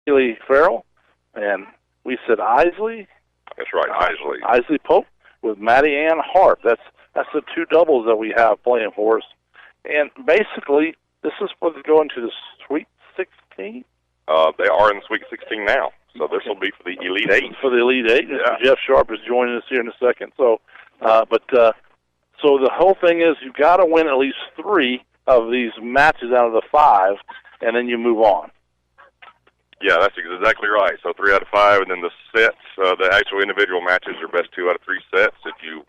Haley Farrell, and we said Isley. That's right, Isley. Isley Pope with Maddie Ann Harp. That's the two doubles that we have playing for us. And basically, this is for going to the Sweet 16. They are in the Sweet 16 now, so this will be for the Elite Eight. For the Elite Eight. Yeah. Jeff Sharp is joining us here in a second. So, so the whole thing is you've got to win at least 3 of these matches out of the 5, and then you move on. Yeah, that's exactly right. So 3 out of 5, and then the sets, the actual individual matches are best 2 out of 3 sets. If you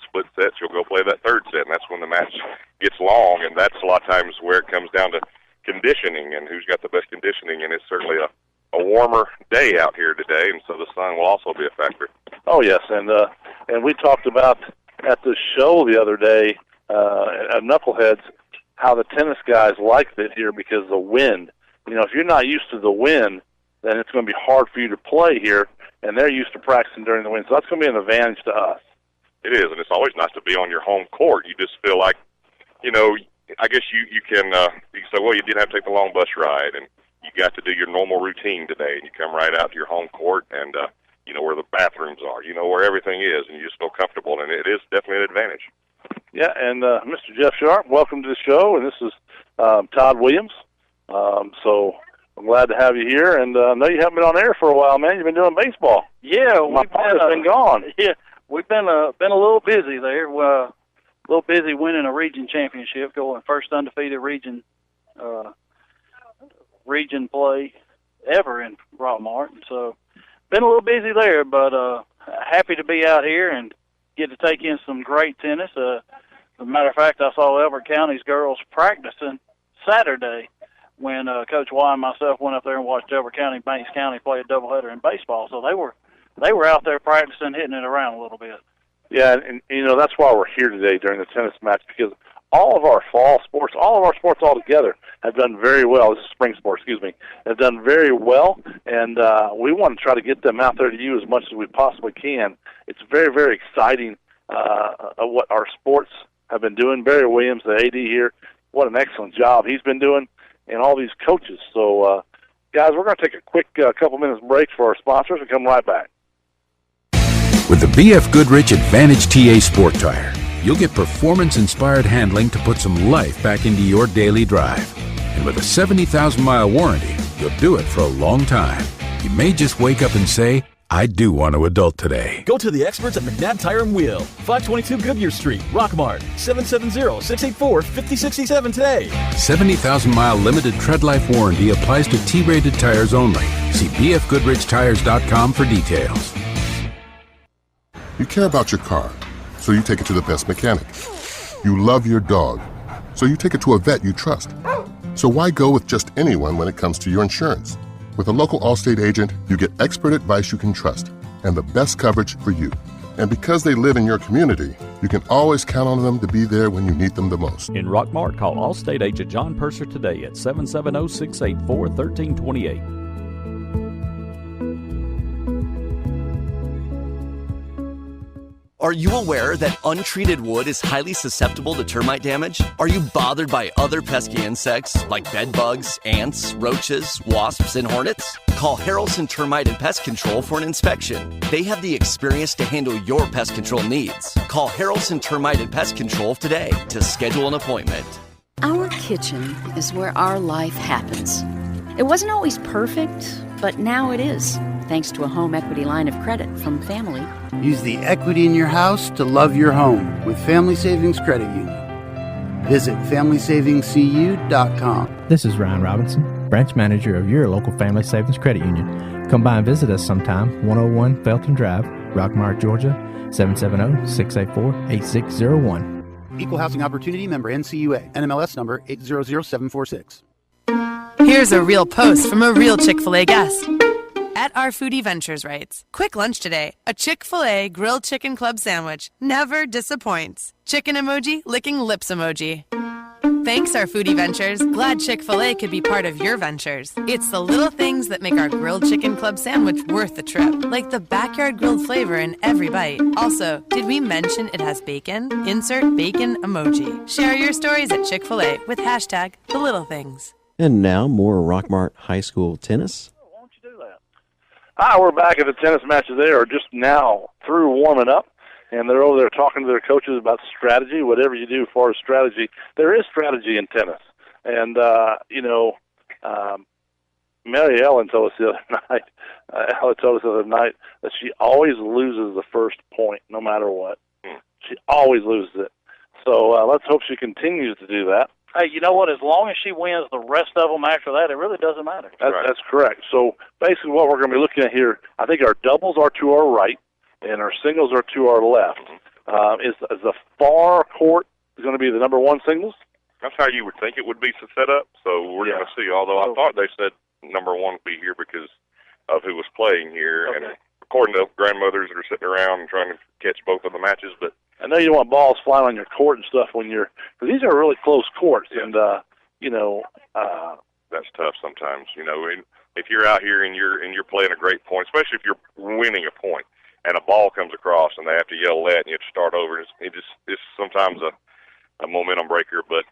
split sets, you'll go play that 3rd set, and that's when the match gets long, and that's a lot of times where it comes down to conditioning and who's got the best conditioning, and it's certainly a warmer day out here today, and so the sun will also be a factor. Oh, yes, and we talked about at the show the other day at Knuckleheads how the tennis guys liked it here because of the wind. You know, if you're not used to the wind, then it's going to be hard for you to play here, and they're used to practicing during the wind, so that's going to be an advantage to us. It is, and it's always nice to be on your home court. You just feel like, you know, I guess you can say, well, you didn't have to take the long bus ride, and you got to do your normal routine today, and you come right out to your home court, and you know where the bathrooms are, you know where everything is, and you just feel comfortable, and it is definitely an advantage. Yeah, and Mr. Jeff Sharp, welcome to the show, and this is Todd Williams. So I'm glad to have you here, and I know you haven't been on air for a while, man. You've been doing baseball. Yeah, my partner's been gone. Yeah, we've been a little busy there. A little busy winning a region championship, going first undefeated region play ever in Rockmart. So been a little busy there, but happy to be out here and get to take in some great tennis. As a matter of fact, I saw Elbert County's girls practicing Saturday when Coach Y and myself went up there and watched Elbert County, Banks County play a doubleheader in baseball. So they were out there practicing, hitting it around a little bit. Yeah, and you know that's why we're here today during the tennis match, because all of our fall sports, all of our sports all together have done very well. This is spring sports, have done very well, and we want to try to get them out there to you as much as we possibly can. It's very, very exciting what our sports have been doing. Barry Williams, the AD here, what an excellent job he's been doing, and all these coaches. So, guys, we're going to take a quick couple minutes break for our sponsors and come right back. With the BF Goodrich Advantage TA Sport Tire, you'll get performance-inspired handling to put some life back into your daily drive. And with a 70,000-mile warranty, you'll do it for a long time. You may just wake up and say, I do want to adult today. Go to the experts at McNabb Tire and Wheel, 522 Goodyear Street, Rockmart, 770-684-5067 today. 70,000-mile limited tread life warranty applies to T-rated tires only. See bfgoodrichtires.com for details. You care about your car, so you take it to the best mechanic. You love your dog, so you take it to a vet you trust. So why go with just anyone when it comes to your insurance? With a local Allstate agent, you get expert advice you can trust and the best coverage for you. And because they live in your community, you can always count on them to be there when you need them the most. In Rockmart, call Allstate agent John Purser today at 770-684-1328. Are you aware that untreated wood is highly susceptible to termite damage? Are you bothered by other pesky insects like bed bugs, ants, roaches, wasps, and hornets? Call Harrelson Termite and Pest Control for an inspection. They have the experience to handle your pest control needs. Call Harrelson Termite and Pest Control today to schedule an appointment. Our kitchen is where our life happens. It wasn't always perfect, but now it is, thanks to a home equity line of credit from Family. Use the equity in your house to love your home with Family Savings Credit Union. Visit FamilySavingsCU.com. This is Ryan Robinson, branch manager of your local Family Savings Credit Union. Come by and visit us sometime, 101 Felton Drive, Rockmart, Georgia, 770-684-8601. Equal Housing Opportunity member NCUA, NMLS number 800746. Here's a real post from a real Chick-fil-A guest. At Our Foodie Ventures writes, quick lunch today. A Chick-fil-A grilled chicken club sandwich never disappoints. Chicken emoji, licking lips emoji. Thanks, Our Foodie Ventures. Glad Chick-fil-A could be part of your ventures. It's the little things that make our grilled chicken club sandwich worth the trip, like the backyard grilled flavor in every bite. Also, did we mention it has bacon? Insert bacon emoji. Share your stories at Chick-fil-A with hashtag the little things. And now more Rockmart High School tennis. We're back at the tennis matches. They are just now through warming up, and they're over there talking to their coaches about strategy, whatever you do as far as strategy. There is strategy in tennis. And, Mary Ellen told us the other night, that she always loses the first point, no matter what. She always loses it. So let's hope she continues to do that. Hey, you know what? As long as she wins the rest of them after that, it really doesn't matter. That's correct. So basically what we're going to be looking at here, I think our doubles are to our right, and our singles are to our left. Is the far court going to be the number one singles? That's how you would think it would be set up. So we're going to see. Although I thought they said number one would be here because of who was playing here. Okay. And according to grandmothers that are sitting around and trying to catch both of the matches. But I know you don't want balls flying on your court and stuff because these are really close courts. Yeah. And, that's tough sometimes. If you're out here and you're playing a great point, especially if you're winning a point, and a ball comes across and they have to yell that and you have to start over, it's sometimes a momentum breaker, but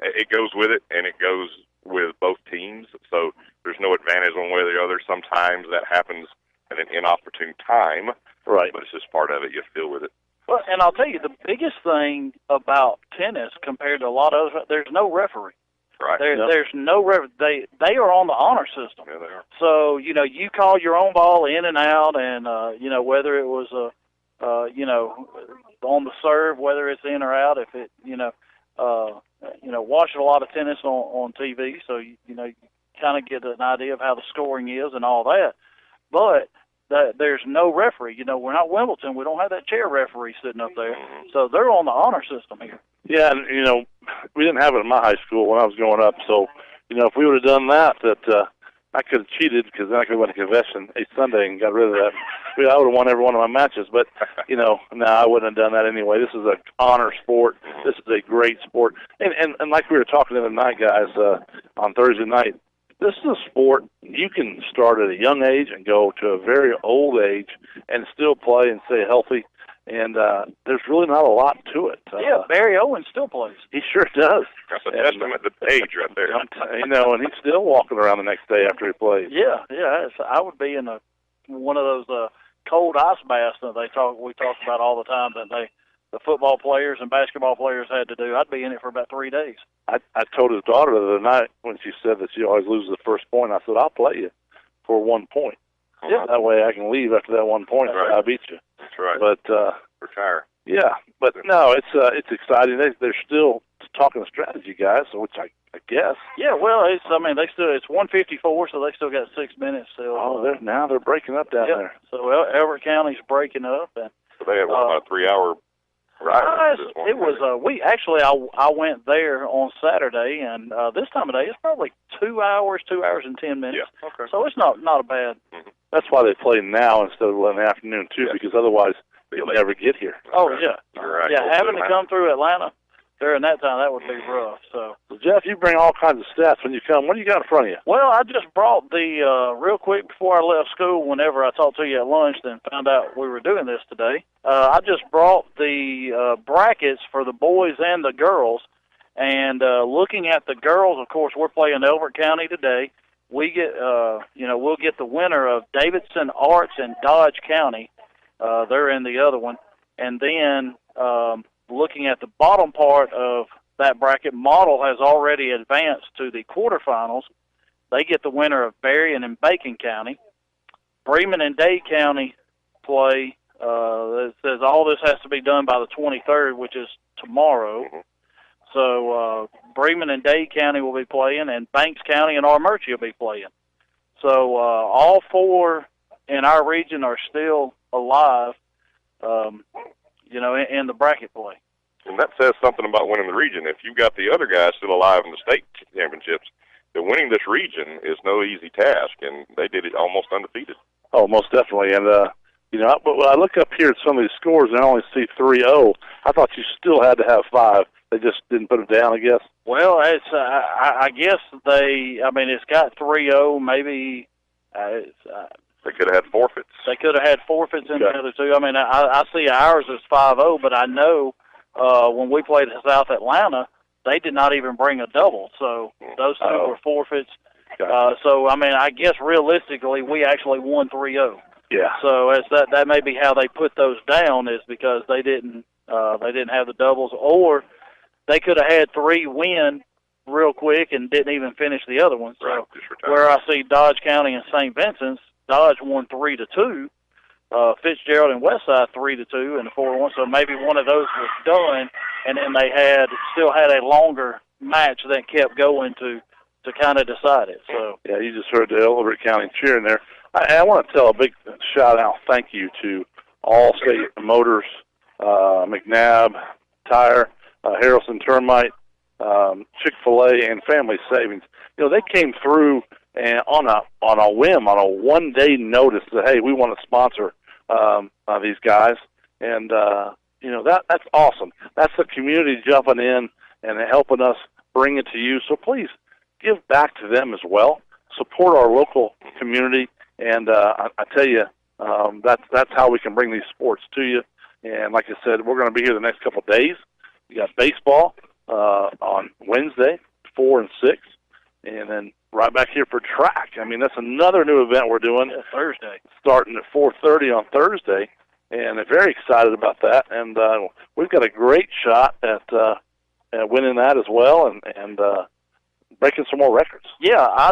it goes with it, and it goes with both teams, so there's no advantage one way or the other. Sometimes that happens at an inopportune time, right? But it's just part of it. You have to deal with it. Well, and I'll tell you, the biggest thing about tennis compared to a lot of others, there's no referee. Right. There's no referee. They are on the honor system. Yeah, they are. So, you call your own ball in and out, and, whether it was, on the serve, whether it's in or out, if it, watching a lot of tennis on TV, so, you kind of get an idea of how the scoring is and all that. But there's no referee. We're not Wimbledon. We don't have that chair referee sitting up there. Mm-hmm. So they're on the honor system here. Yeah, and, we didn't have it in my high school when I was growing up. So, if we would have done that, I could have cheated because then I could have went to convention a Sunday and got rid of that. I would have won every one of my matches. But, no, I wouldn't have done that anyway. This is an honor sport. This is a great sport. And like we were talking the other night, guys, on Thursday night, this is a sport you can start at a young age and go to a very old age and still play and stay healthy. And there's really not a lot to it. Barry Owen still plays. He sure does. That's a testament to the age right there. And he's still walking around the next day after he plays. Yeah. I would be in one of those cold ice baths that we talk about all the time that the football players and basketball players had to do. I'd be in it for about 3 days. I told his daughter the other night when she said that she always loses the first point, I said, I'll play you for 1 point. Yeah. That way I can leave after that 1 point. Right. I beat you. That's right. But retire. Yeah, but no, it's exciting. They're still talking strategy, guys, which I guess. Yeah, well, it's 1:54, so they still got 6 minutes still. Oh, they're breaking up down there. So Elbert County's breaking up, and so they had about a 3-hour ride. It was I went there on Saturday, and this time of day it's probably 2 hours and 10 minutes. Yeah, okay. So it's not a bad. Mm-hmm. That's why they play now instead of in the afternoon too, because otherwise they'll never get here. Oh yeah, right. Yeah. Having to come through Atlanta during that time, that would be rough. So Jeff, you bring all kinds of stats when you come. What do you got in front of you? Well, I just brought the real quick before I left school. Whenever I talked to you at lunch, then found out we were doing this today. I just brought the brackets for the boys and the girls. And looking at the girls, of course, we're playing Elbert County today. We get, we'll get the winner of Davidson Arts and Dodge County. They're in the other one. And then looking at the bottom part of that bracket, Model has already advanced to the quarterfinals. They get the winner of Berrien and Bacon County. Bremen and Dade County play. It says all this has to be done by the 23rd, which is tomorrow. Mm-hmm. So Bremen and Dade County will be playing, and Banks County and Armurchie will be playing. So all four in our region are still alive, in the bracket play. And that says something about winning the region. If you've got the other guys still alive in the state championships, then winning this region is no easy task, and they did it almost undefeated. Oh, most definitely. And, but when I look up here at some of these scores and I only see 3-0, I thought you still had to have 5. They just didn't put them down, I guess. Well, it's I guess it's got 3-0, maybe. They could have had forfeits. They could have had forfeits in the other two. I see ours as 5-0, but I know when we played South Atlanta, they did not even bring a double. So those two were forfeits. So, I mean, I guess realistically, we actually won 3-0. Yeah. So that may be how they put those down, is because they didn't have the doubles, or they could have had 3 win real quick and didn't even finish the other one. So Right, where I see Dodge County and St. Vincent's, Dodge won 3-2, Fitzgerald and Westside 3-2 and 4-1. So maybe one of those was done, and then they still had a longer match that kept going to kind of decide it. So yeah, you just heard the Elbert County cheering there. I want to tell a big shout-out thank you to Allstate Motors, McNabb Tire, Harrelson Termite, Chick-fil-A, and Family Savings. You know, they came through and on a whim, on a one-day notice that, hey, we want to sponsor these guys. And, you know, that's awesome. That's the community jumping in and helping us bring it to you. So please give back to them as well. Support our local community. And I tell you, that's how we can bring these sports to you. And like I said, we're going to be here the next couple of days. We got baseball on Wednesday, 4 and 6, and then right back here for track. I mean, that's another new event we're doing. Thursday, starting at 4:30 on Thursday, and I'm very excited about that. And we've got a great shot at winning that as well, and breaking some more records. Yeah,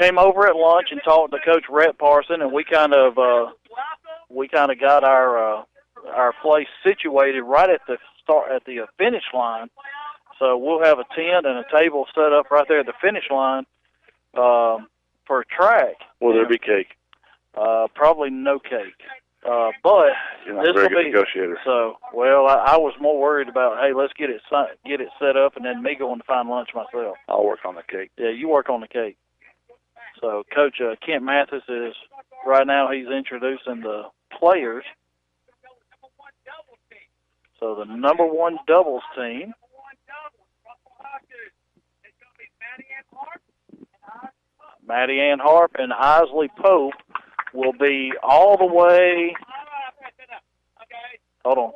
came over at lunch and talked to Coach Rhett Parson, and we kind of got our place situated right at the finish line. So we'll have a tent and a table set up right there at the finish line for track. Will there be cake? Probably no cake. But you're not a very good negotiator. So, well, I was more worried about, hey, let's get it set up, and then me going to find lunch myself. I'll work on the cake. Yeah, you work on the cake. So, Coach Kent Mathis is right now. He's introducing the players. So the number 1 doubles team. Maddie Ann Harp and Isley Pope will be all the way. Hold on.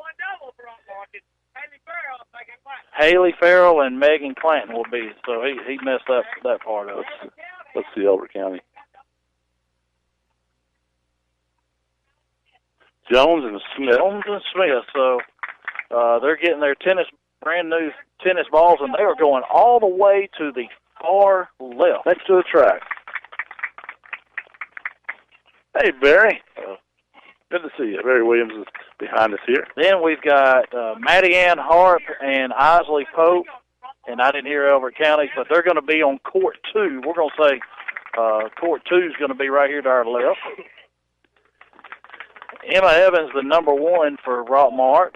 Haley Farrell and Megan Clanton will be. So he messed up that part of it. Let's see Elbert County. Jones and Smith. So they're getting their brand new tennis balls, and they are going all the way to the far left, next to the track. Hey, Barry. Good to see you. Barry Williams is behind us here. Then we've got Maddie Ann Harp and Isley Pope, and I didn't hear Elbert County, but they're going to be on court 2. We're going to say court 2 is going to be right here to our left. Emma Evans, the number 1 for Rockmart.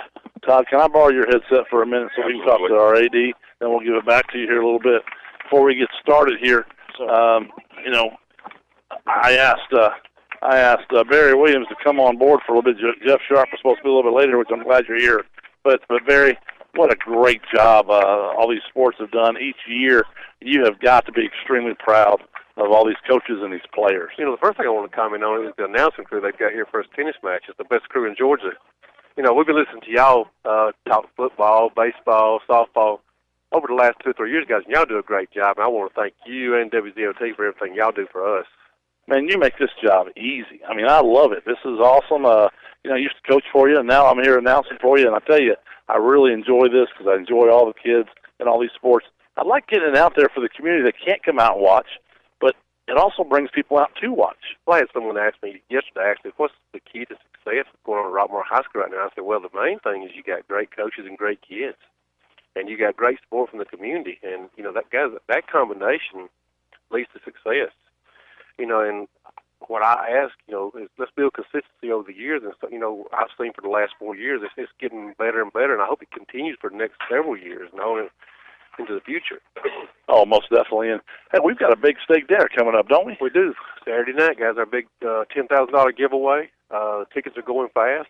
Todd, can I borrow your headset for a minute so we can talk to our AD? Then we'll give it back to you here a little bit. Before we get started here, you know, I asked Barry Williams to come on board for a little bit. Jeff Sharp was supposed to be a little bit later, which I'm glad you're here. But Barry, what a great job all these sports have done. Each year, you have got to be extremely proud of all these coaches and these players. You know, the first thing I want to comment on is the announcing crew they've got here for this tennis match. It's the best crew in Georgia. You know, we've been listening to y'all talk football, baseball, softball over the last 2 or 3 years, guys, and y'all do a great job. And I want to thank you and WZOT for everything y'all do for us. Man, you make this job easy. I mean, I love it. This is awesome. You know, I used to coach for you, and now I'm here announcing for you. And I tell you, I really enjoy this because I enjoy all the kids and all these sports. I like getting it out there for the community that can't come out and watch, but it also brings people out to watch. Well, I had someone ask me yesterday, actually, what's the key to success going on at Rockmart High School right now? I said, well, the main thing is you got great coaches and great kids, and you got great support from the community. And, you know, that combination leads to success. You know, and what I ask, you know, is let's build consistency over the years. And, so, you know, I've seen for the last 4 years, it's getting better and better, and I hope it continues for the next several years and on into the future. Oh, most definitely. And, hey, we've got a big steak dinner coming up, don't we? We do. Saturday night, guys, our big $10,000 giveaway. Tickets are going fast.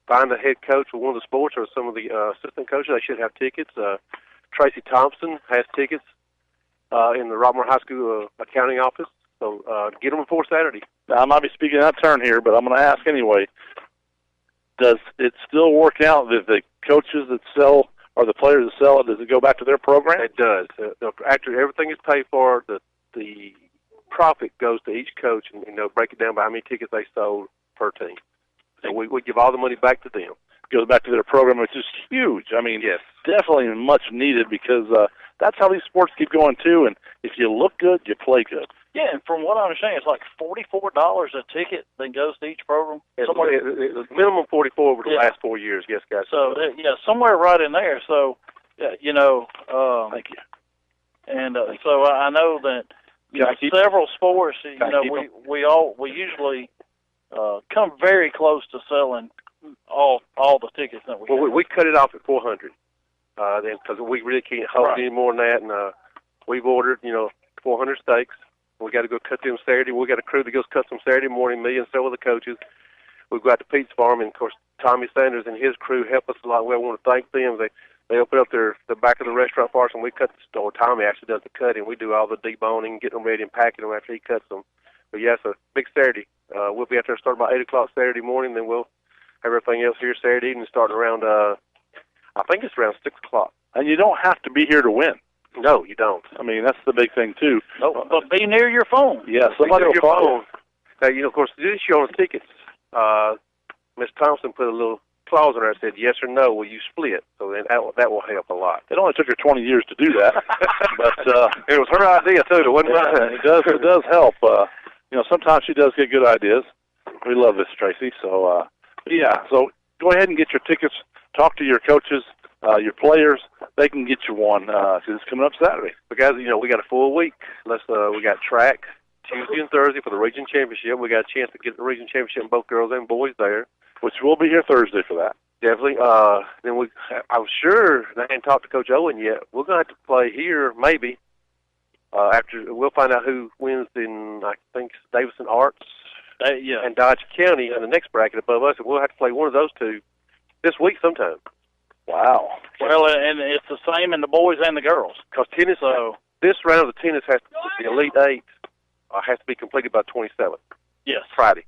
Find the head coach for one of the sports or some of the assistant coaches. They should have tickets. Tracy Thompson has tickets in the Rockmart High School accounting office. So get them before Saturday. Now, I might be speaking out of turn here, but I'm going to ask anyway. Does it still work out that the coaches that sell or the players that sell it, does it go back to their program? It does. After everything is paid for, the profit goes to each coach, and break it down by how many tickets they sold per team. So we give all the money back to them. Goes back to their program, which is huge. I mean, yes, definitely much needed because that's how these sports keep going too. And if you look good, you play good. Yeah, and from what I understand, it's like $44 a ticket that goes to each program. It's minimum 44 over the last 4 years. Yes, guys. So somewhere right in there. So, thank you. And so I know that several sports. We usually come very close to selling all the tickets that we. Well, we cut it off at 400. Then because we really can't hold any more than that, and we've ordered 400 steaks. We got to go cut them Saturday. We got a crew that goes cut them Saturday morning. Me and several of the coaches. We've got the Pete's Farm, and of course Tommy Sanders and his crew help us a lot. We want to thank them. They open up the back of the restaurant for us, and we cut the store. Tommy actually does the cutting. We do all the deboning, getting them ready, and packing them after he cuts them. But yeah, it's a big Saturday. We'll be out there starting about 8 o'clock Saturday morning. Then we'll have everything else here Saturday evening, starting around I think it's around 6 o'clock. And you don't have to be here to win. No, you don't. I mean, that's the big thing too. No, but be near your phone. Yeah, somebody will call. Now, of course, this year on the tickets, Miss Thompson put a little clause in there that said yes or no, will you split? So then that will help a lot. It only took her 20 years to do that, but it was her idea too. It wasn't mine. It does help. Sometimes she does get good ideas. We love this, Tracy. So so go ahead and get your tickets. Talk to your coaches, your players. They can get you one because it's coming up Saturday. But guys, we got a full week. We got track Tuesday and Thursday for the region championship. We got a chance to get the region championship in both girls and boys there. Which we'll be here Thursday for that. Definitely. Then I'm sure I haven't talked to Coach Owen yet. We're going to have to play here maybe. After we'll find out who wins in I think Davidson Arts and Dodge County in the next bracket above us, and we'll have to play one of those two this week sometime. Wow. Well, and it's the same in the boys and the girls. Because tennis, this round of the tennis has the Elite Eight has to be completed by 27th. Yes. Friday.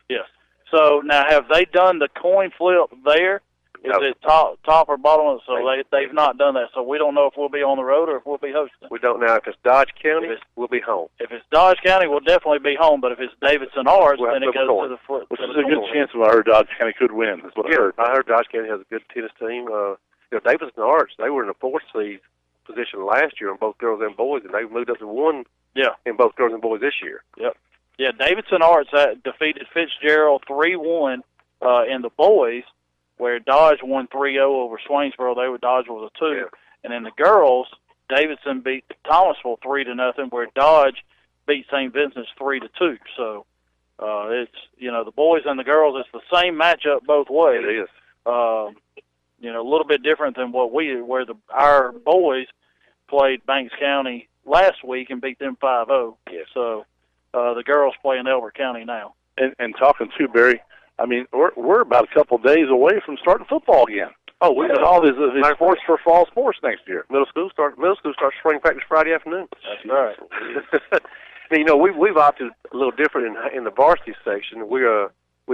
Yes. So now, have they done the coin flip there? Is it top or bottom? So they've not done that. So we don't know if we'll be on the road or if we'll be hosting. We don't know. If it's Dodge County, we'll be home. If it's Dodge County, we'll definitely be home. But if it's Davidson Arts, then it goes to the foot. Which is a good chance I heard Dodge County could win. That's what I heard. I heard Dodge County has a good tennis team. Davidson Arts, they were in the 4th seed position last year on both girls and boys, and they've moved up to 1 in both girls and boys this year. Yep. Yeah, Davidson Arts defeated Fitzgerald 3-1 in the boys, where Dodge won 3-0 over Swainsboro. Dodge was a 2. Yeah. And in the girls, Davidson beat Thomasville 3-0, where Dodge beat St. Vincent's 3-2. So it's the boys and the girls. It's the same matchup both ways. It is. A little bit different than where our boys played Banks County last week and beat them 5-0. Yes. So the girls play in Elbert County now. And talking to Barry, I mean, we're about a couple of days away from starting football again. Oh, we got all these sports for fall sports next year. Middle school starts spring practice Friday afternoon. That's right. We've opted a little different in the varsity section. We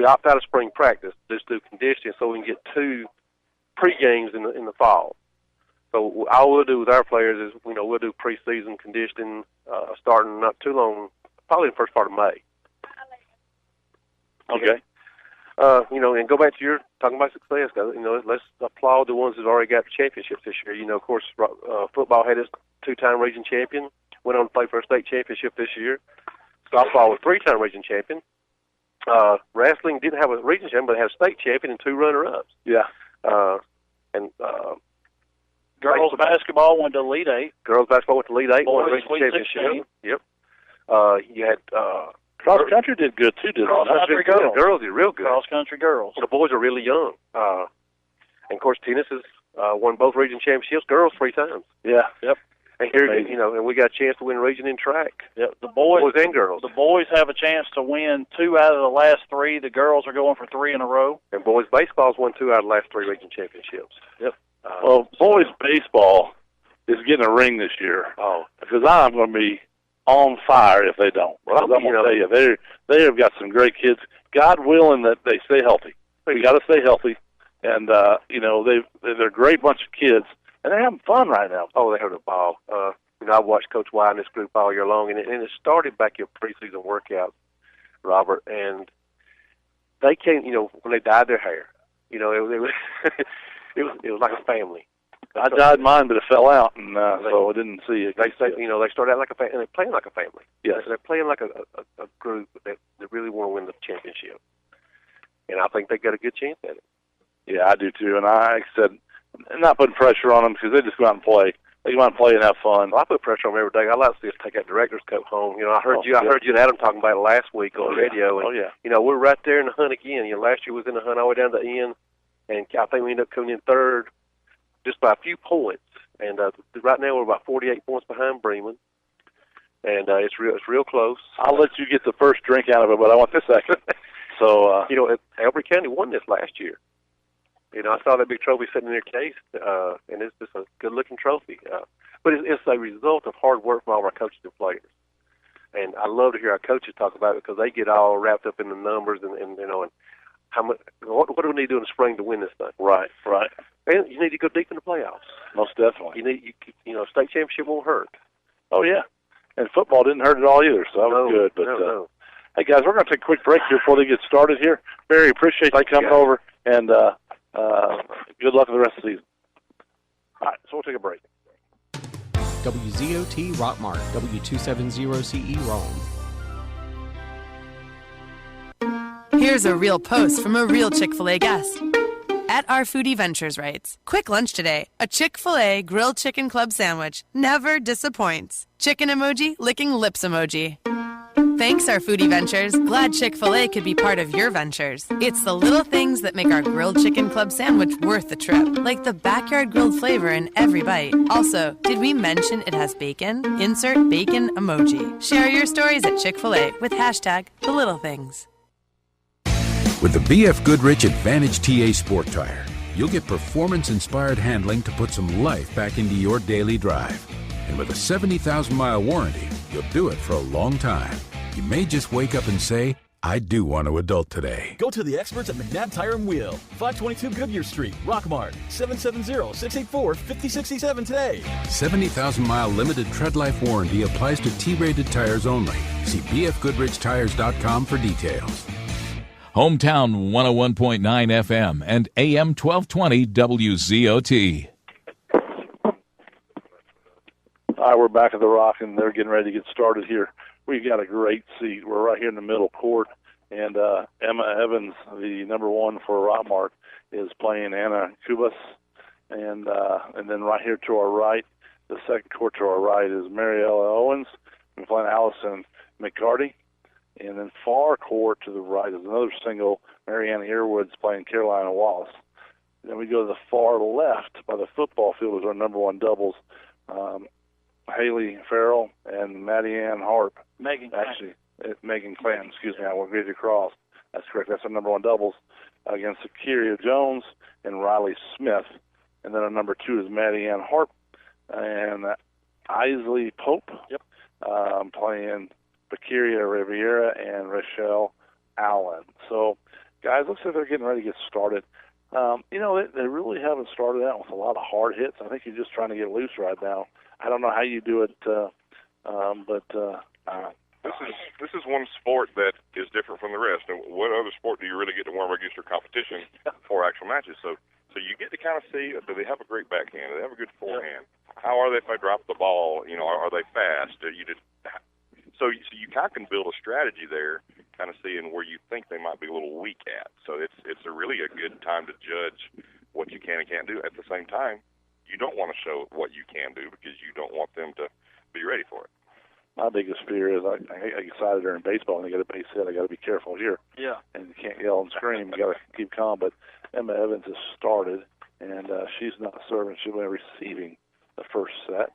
opt out of spring practice just do conditioning so we can get 2 pre-games in the fall. So all we'll do with our players is we'll do preseason conditioning starting not too long, probably the first part of May. Okay. And go back to your talking about success, guys. Let's applaud the ones that already got the championships this year. Of course, football had its 2-time region champion, went on to play for a state championship this year. Softball was 3-time region champion. Wrestling didn't have a region champion, but had a state champion and 2 runner-ups. Yeah. Girls basketball went to Elite 8. Girls basketball went to Elite 8. Boys won the region championship. 16. Yep. You had cross country did good too, didn't cross country girls. Girls did real good. Cross country girls. The boys are really young. And of course, tennis has won both region championships. Girls 3 times. Yeah. Yep. And here, and we got a chance to win region in track. Yep. The boys and girls. The boys have a chance to win 2 out of the last 3. The girls are going for 3 in a row. And boys baseball's won 2 out of the last 3 region championships. Yep. Well, boys baseball is getting a ring this year. Oh, because I'm going to be on fire if they don't. Well, I'm going to tell you, they have got some great kids. God willing that they stay healthy. We got to stay healthy, and they're a great bunch of kids, and they're having fun right now. Oh, they're having a ball. I've watched Coach Y and this group all year long, and it started back in preseason workouts, Robert, and they came, when they dyed their hair, it was it was like a family. I dyed mine, but it fell out, and so I didn't see it. They started out like a family, and they're playing like a family. Yes. They're playing like a group that really want to win the championship, and I think they got a good chance at it. Yeah, I do too, and I said, not putting pressure on them because they just go out and play. They go out and play and have fun. Well, I put pressure on them every day. I like to see us take that director's coat home. I heard you and Adam talking about it last week on radio. And, we're right there in the hunt again. Last year was in the hunt all the way down to the end, and I think we ended up coming in third just by a few points. And right now we're about 48 points behind Bremen, and it's real close. I'll let you get the first drink out of it, but I want this second. So, Elbert County won this last year. I saw that big trophy sitting in their case, and it's just a good-looking trophy. But it's a result of hard work from all of our coaches and players. And I love to hear our coaches talk about it because they get all wrapped up in the numbers and how much. What do we need to do in the spring to win this thing? Right. And you need to go deep in the playoffs. Most definitely. State championship won't hurt. Oh yeah, and football didn't hurt at all either, so that was good. But no. Hey guys, we're going to take a quick break here before they get started here. Barry, appreciate you coming over, and good luck with the rest of the season. All right, so we'll take a break. WZOT Rockmart, W270CE Rome. Here's a real post from a real Chick-fil-A guest. At Our Foodie Ventures writes, quick lunch today. A Chick-fil-A grilled chicken club sandwich never disappoints. Chicken emoji, licking lips emoji. Thanks, Our Foodie Ventures. Glad Chick-fil-A could be part of your ventures. It's the little things that make our grilled chicken club sandwich worth the trip, like the backyard grilled flavor in every bite. Also, did we mention it has bacon? Insert bacon emoji. Share your stories at Chick-fil-A with hashtag the little things. With the BF Goodrich Advantage TA Sport Tire, you'll get performance-inspired handling to put some life back into your daily drive. And with a 70,000-mile warranty, you'll do it for a long time. You may just wake up and say, I do want to adult today. Go to the experts at McNabb Tire and Wheel, 522 Goodyear Street, Rockmart, 770-684-5067 today. 70,000-mile limited tread life warranty applies to T-rated tires only. See bfgoodrichtires.com for details. Hometown 101.9 FM and AM 1220 WZOT. All right, we're back at the Rock, and they're getting ready to get started here. We've got a great seat. We're right here in the middle court, and Emma Evans, the number one for Rockmart, is playing Anna Kubas, and then right here to our right, the second court to our right is Mariella Owens, and playing Allison McCarty, and then far court to the right is another single, Mariana Earwoods playing Carolina Wallace. Then we go to the far left by the football field is our number one doubles, Haley Farrell and Maddie Ann Harp. Megan Clanton, excuse me, I went really across. That's correct. That's our number one doubles against Akiria Jones and Riley Smith. And then our number two is Maddie Ann Harp and Isley Pope. Yep. Playing Akiria Riviera and Rochelle Allen. So, guys, looks like they're getting ready to get started. They really haven't started out with a lot of hard hits. I think you're just trying to get loose right now. I don't know how you do it, This is one sport that is different from the rest. And what other sport do you really get to warm against your competition for actual matches? So you get to kind of see, do they have a great backhand? Do they have a good forehand? How are they if they drop the ball? Are they fast? So you kind of can build a strategy there, kind of seeing where you think they might be a little weak at. So it's really a good time to judge what you can and can't do. At the same time, you don't want to show what you can do because you don't want them to be ready for it. My biggest fear is I get excited during baseball and I get a base hit. I got to be careful here. Yeah. And you can't yell and scream. You got to keep calm. But Emma Evans has started, and she's not serving. She'll be receiving the first set.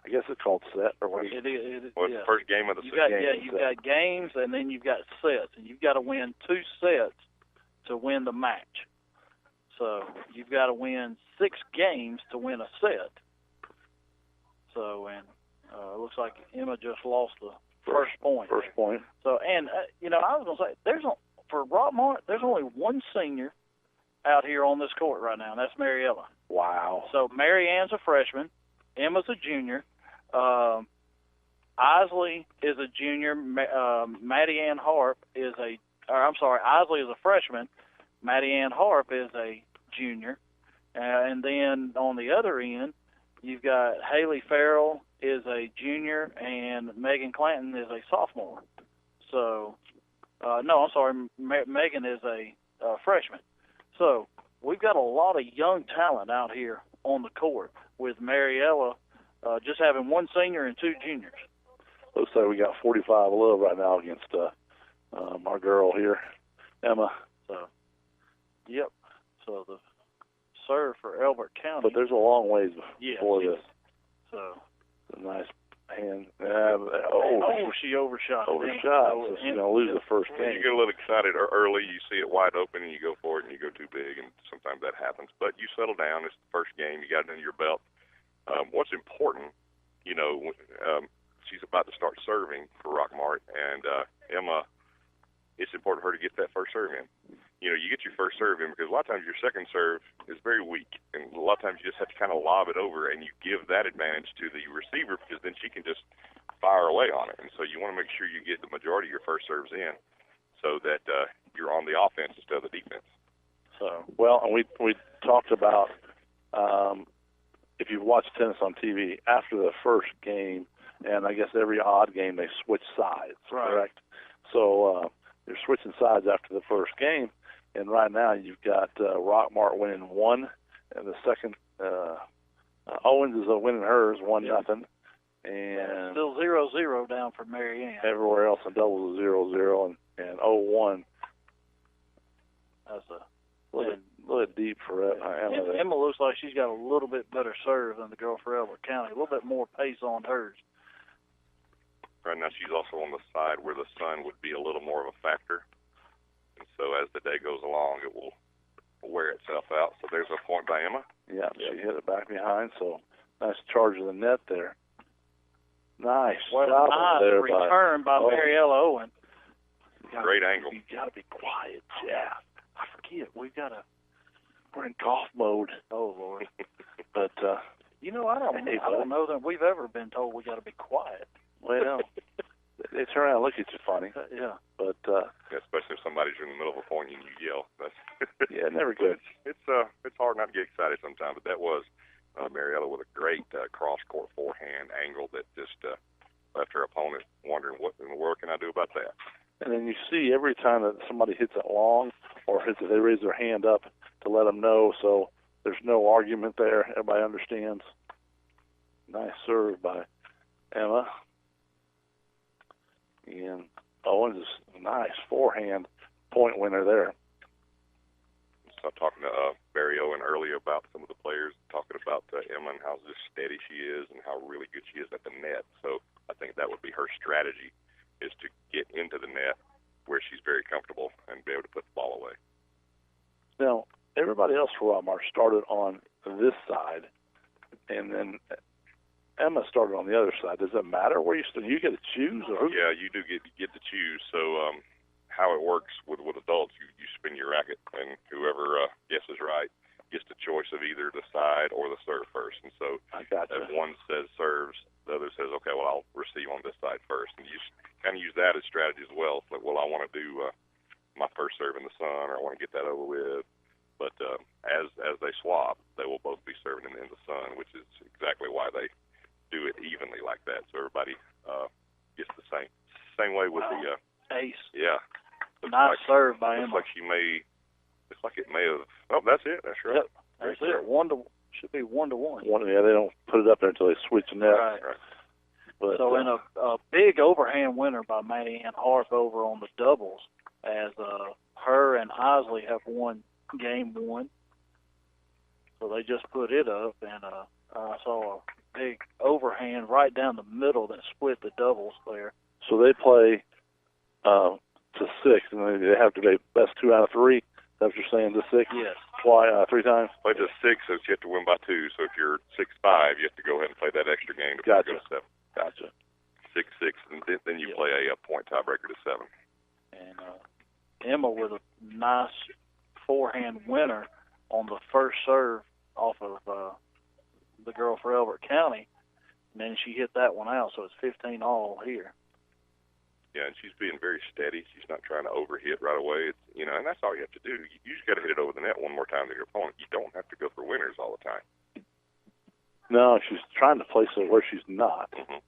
I guess it's called set or what? It is. Well, it's the first game of the set. You've got games and then you've got sets, and you've got to win 2 sets to win the match. So you've got to win 6 games to win a set. So, and it looks like Emma just lost the first point. First point. So, and, I was going to say, for Rockmart, there's only one senior out here on this court right now, and that's Mariella. Wow. So Mary Ann's a freshman. Emma's a junior. Isley is a junior. Maddie Ann Harp is Isley is a freshman. Maddie Ann Harp is a junior. And then on the other end, you've got Haley Farrell is a junior, and Megan Clanton is a sophomore. So, Megan is a freshman. So we've got a lot of young talent out here on the court, with Mariella just having one senior and two juniors. Looks like we got 45 love right now against our girl here, Emma. Yep. So the serve for Elbert County. But there's a long ways before this. So a nice hand. She overshot. So she's going to lose the first game. You get a little excited early. You see it wide open, and you go for it, and you go too big, and sometimes that happens. But you settle down. It's the first game. You got it under your belt. What's important, she's about to start serving for Rockmart, and Emma, it's important for her to get that first serve in. You get your first serve in because a lot of times your second serve is very weak, and a lot of times you just have to kind of lob it over, and you give that advantage to the receiver because then she can just fire away on it. And so you want to make sure you get the majority of your first serves in so that you're on the offense instead of the defense. So, and we talked about if you've watched tennis on TV, after the first game, and I guess every odd game, they switch sides, correct? So they're switching sides after the first game, and right now you've got Rockmart winning 1, and the second Owens is winning hers 1-0, and still 0-0 down for Marianne. Everywhere else in doubles is 0-0 and 0-1. That's a little deep for Emma. Emma looks like she's got a little bit better serve than the girl for Elbert County. A little bit more pace on hers. Right now she's also on the side where the sun would be a little more of a factor. And so as the day goes along, it will wear itself out. So there's a point by Emma. Yeah, she hit it back behind. So nice charge of the net there. Nice. Nice there return by Mariella Owen. Great angle. You got to be quiet, Jeff. I forget. We're in golf mode. Oh, Lord. But, I don't know that we've ever been told we got to be quiet. Well, they turn around and look at you funny. Yeah. But especially if somebody's in the middle of a point and you yell. Yeah, never good. It's hard not to get excited sometimes, but that was Mariella with a great cross-court forehand angle that just left her opponent wondering, what in the world can I do about that? And then you see every time that somebody hits it long or hits it, they raise their hand up to let them know, so there's no argument there. Everybody understands. Nice serve by Emma. And Owens is a nice forehand point winner there. So talking to Barry Owen earlier about some of the players, talking about Emma and how just steady she is and how really good she is at the net. So I think that would be her strategy, is to get into the net where she's very comfortable and be able to put the ball away. Now, everybody else for Rockmart started on this side, and then Emma started on the other side. Does it matter where you get to choose? Or who? Yeah, you do get to choose. So how it works with adults, you spin your racket, and whoever guesses right gets the choice of either the side or the serve first. And so if one says serves, the other says, okay, well, I'll receive on this side first. And you kind of use that as strategy as well. It's like, well, I want to do my first serve in the sun, or I want to get that over with. But as they swap, they will both be serving in the sun, which is exactly why they do it evenly like that, so everybody gets the same way with the ace. Yeah. Nice serve by Emma. Looks like it may have. Oh, that's it. That's right. Yep. That's it. Should be 1-1. Yeah, they don't put it up there until they switch the net. Right. But, so in a big overhand winner by Maddie Ann Harp over on the doubles, as her and Isley have won game 1. So they just put it up, and I saw a big overhand right down the middle that split the doubles there. So they play to 6, and they have to be best 2 out of 3. Is that what you're saying, to 6? Yes. Why 3 times? Play to 6, so you have to win by 2. So if you're 6-5, you have to go ahead and play that extra game to go to 7. Gotcha. 6-6, and then you play a point tiebreaker to 7. And Emma with a nice forehand winner on the first serve off of the girl for Elbert County. And then she hit that one out, so it's 15 all here. Yeah, and she's being very steady. She's not trying to overhit right away. It's, and that's all you have to do. You just got to hit it over the net one more time than your opponent. You don't have to go for winners all the time. No, she's trying to place it where she's not. Mm-hmm.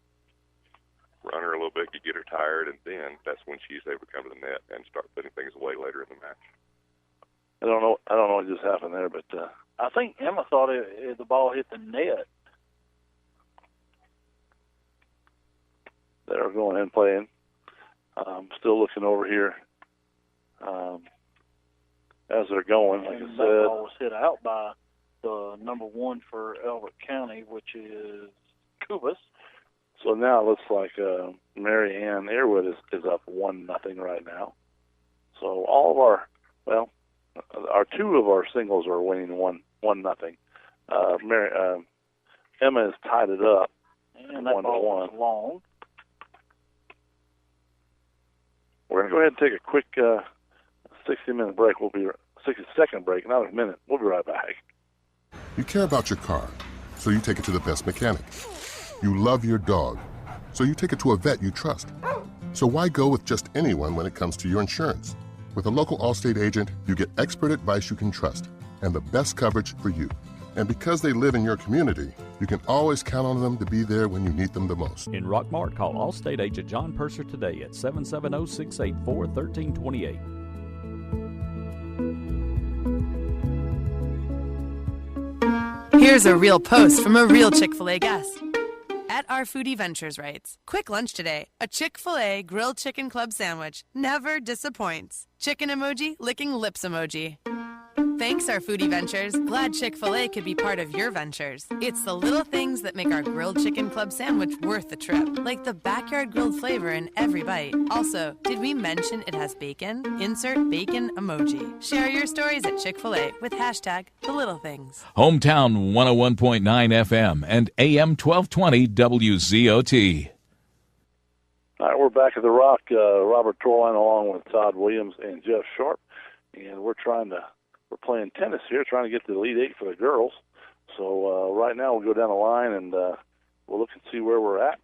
Run her a little bit, you get her tired, and then that's when she's able to come to the net and start putting things away later in the match. I don't know what just happened there, but I think Emma thought the ball hit the net. They're going ahead and playing. Still looking over here as they're going. Like I said, that ball was hit out by the number one for Elbert County, which is Cubas. So now it looks like Mary Ann Airwood is up 1-0 right now. So all of our two of our singles are winning 1-0. Emma has tied it up. And that ball was long. We're going to go ahead and take a quick 60-minute break. 60-second break, not a minute. We'll be right back. You care about your car, so you take it to the best mechanic. You love your dog, so you take it to a vet you trust. So why go with just anyone when it comes to your insurance? With a local Allstate agent, you get expert advice you can trust and the best coverage for you. And because they live in your community, you can always count on them to be there when you need them the most. In Rockmart, call Allstate agent John Purser today at 770-684-1328. Here's a real post from a real Chick-fil-A guest. At Our Foodie Ventures writes, quick lunch today. A Chick-fil-A grilled chicken club sandwich never disappoints. Chicken emoji, licking lips emoji. Thanks, Our Foodie Ventures. Glad Chick-fil-A could be part of your ventures. It's the little things that make our grilled chicken club sandwich worth the trip, like the backyard grilled flavor in every bite. Also, did we mention it has bacon? Insert bacon emoji. Share your stories at Chick-fil-A with hashtag the little things. Hometown 101.9 FM and AM 1220 WZOT. All right, we're back at the Rock. Robert Torline along with Todd Williams and Jeff Sharp, and we're playing tennis here, trying to get to the Elite Eight for the girls. So right now we'll go down the line and we'll look and see where we're at.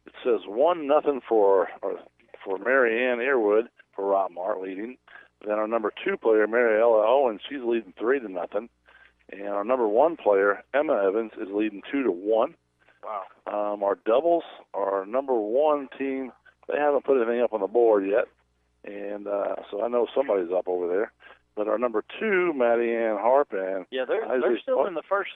It says 1-0 for Mary Ann Airwood for Rockmart leading. Then our number 2 player, Mariella Owens, she's leading 3-0. And our number 1 player, Emma Evans, is leading 2-1. Wow. Our doubles, our number 1 team, they haven't put anything up on the board yet. And so I know somebody's up over there. But our number 2, Maddie Ann Harp, and they're still in the first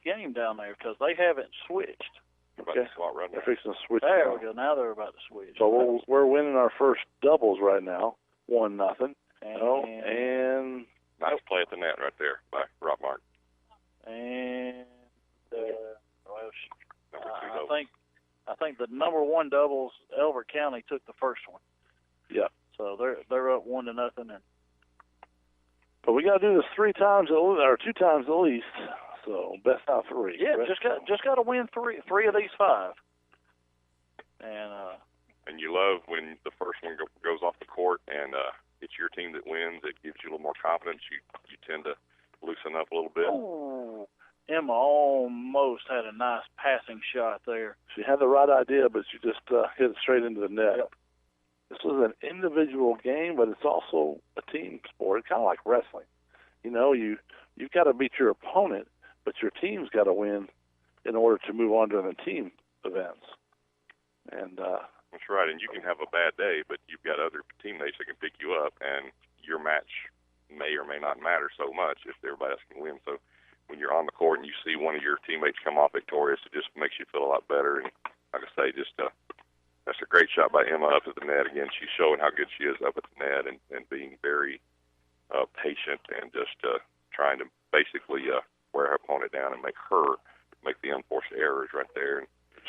game down there because they haven't switched. Okay. They're fixing to switch. There we go. Now they're about to switch. So we're winning our first doubles right now, 1-0. And nice play at the net right there by Rockmart. And I think the number 1 doubles, Elbert County took the first one. Yeah. So they're up 1-0 and. But we got to do this 3 times or 2 times at least. So best out 3. Yeah, just got to win three of these 5. And you love when the first one goes off the court and it's your team that wins. It gives you a little more confidence. You tend to loosen up a little bit. Oh, Emma almost had a nice passing shot there. She had the right idea, but she just hit it straight into the net. Yep. This was an individual game, but it's also a team sport. It's kind of like wrestling. You've got to beat your opponent, but your team's got to win in order to move on to the team events. And that's right. And you can have a bad day, but you've got other teammates that can pick you up, and your match may or may not matter so much if everybody else can win. So when you're on the court and you see one of your teammates come off victorious, it just makes you feel a lot better. And like I say, that's a great shot by Emma up at the net. Again, she's showing how good she is up at the net and being very patient and just trying to basically wear her opponent down and make the unforced errors right there. And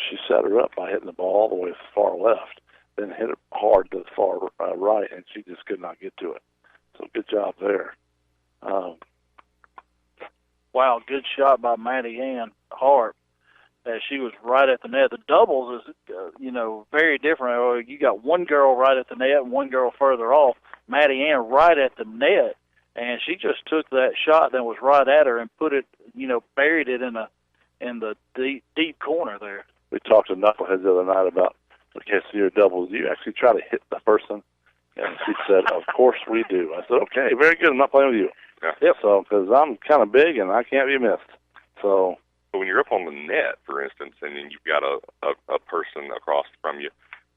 she set her up by hitting the ball all the way to the far left, then hit it hard to the far right, and she just could not get to it. So good job there. Wow, good shot by Maddie Ann Harp. She was right at the net. The doubles is, very different. You got one girl right at the net and one girl further off. Maddie Ann right at the net, and she just took that shot that was right at her and put it, buried it in the deep corner there. we talked to Knuckleheads the other night about, okay, so your doubles, do you actually try to hit the person? And she said, of course we do. I said, okay, very good. I'm not playing with you. Yeah. Yep. So, because I'm kind of big and I can't be missed. So. But when you're up on the net, for instance, and then you've got a person across from you,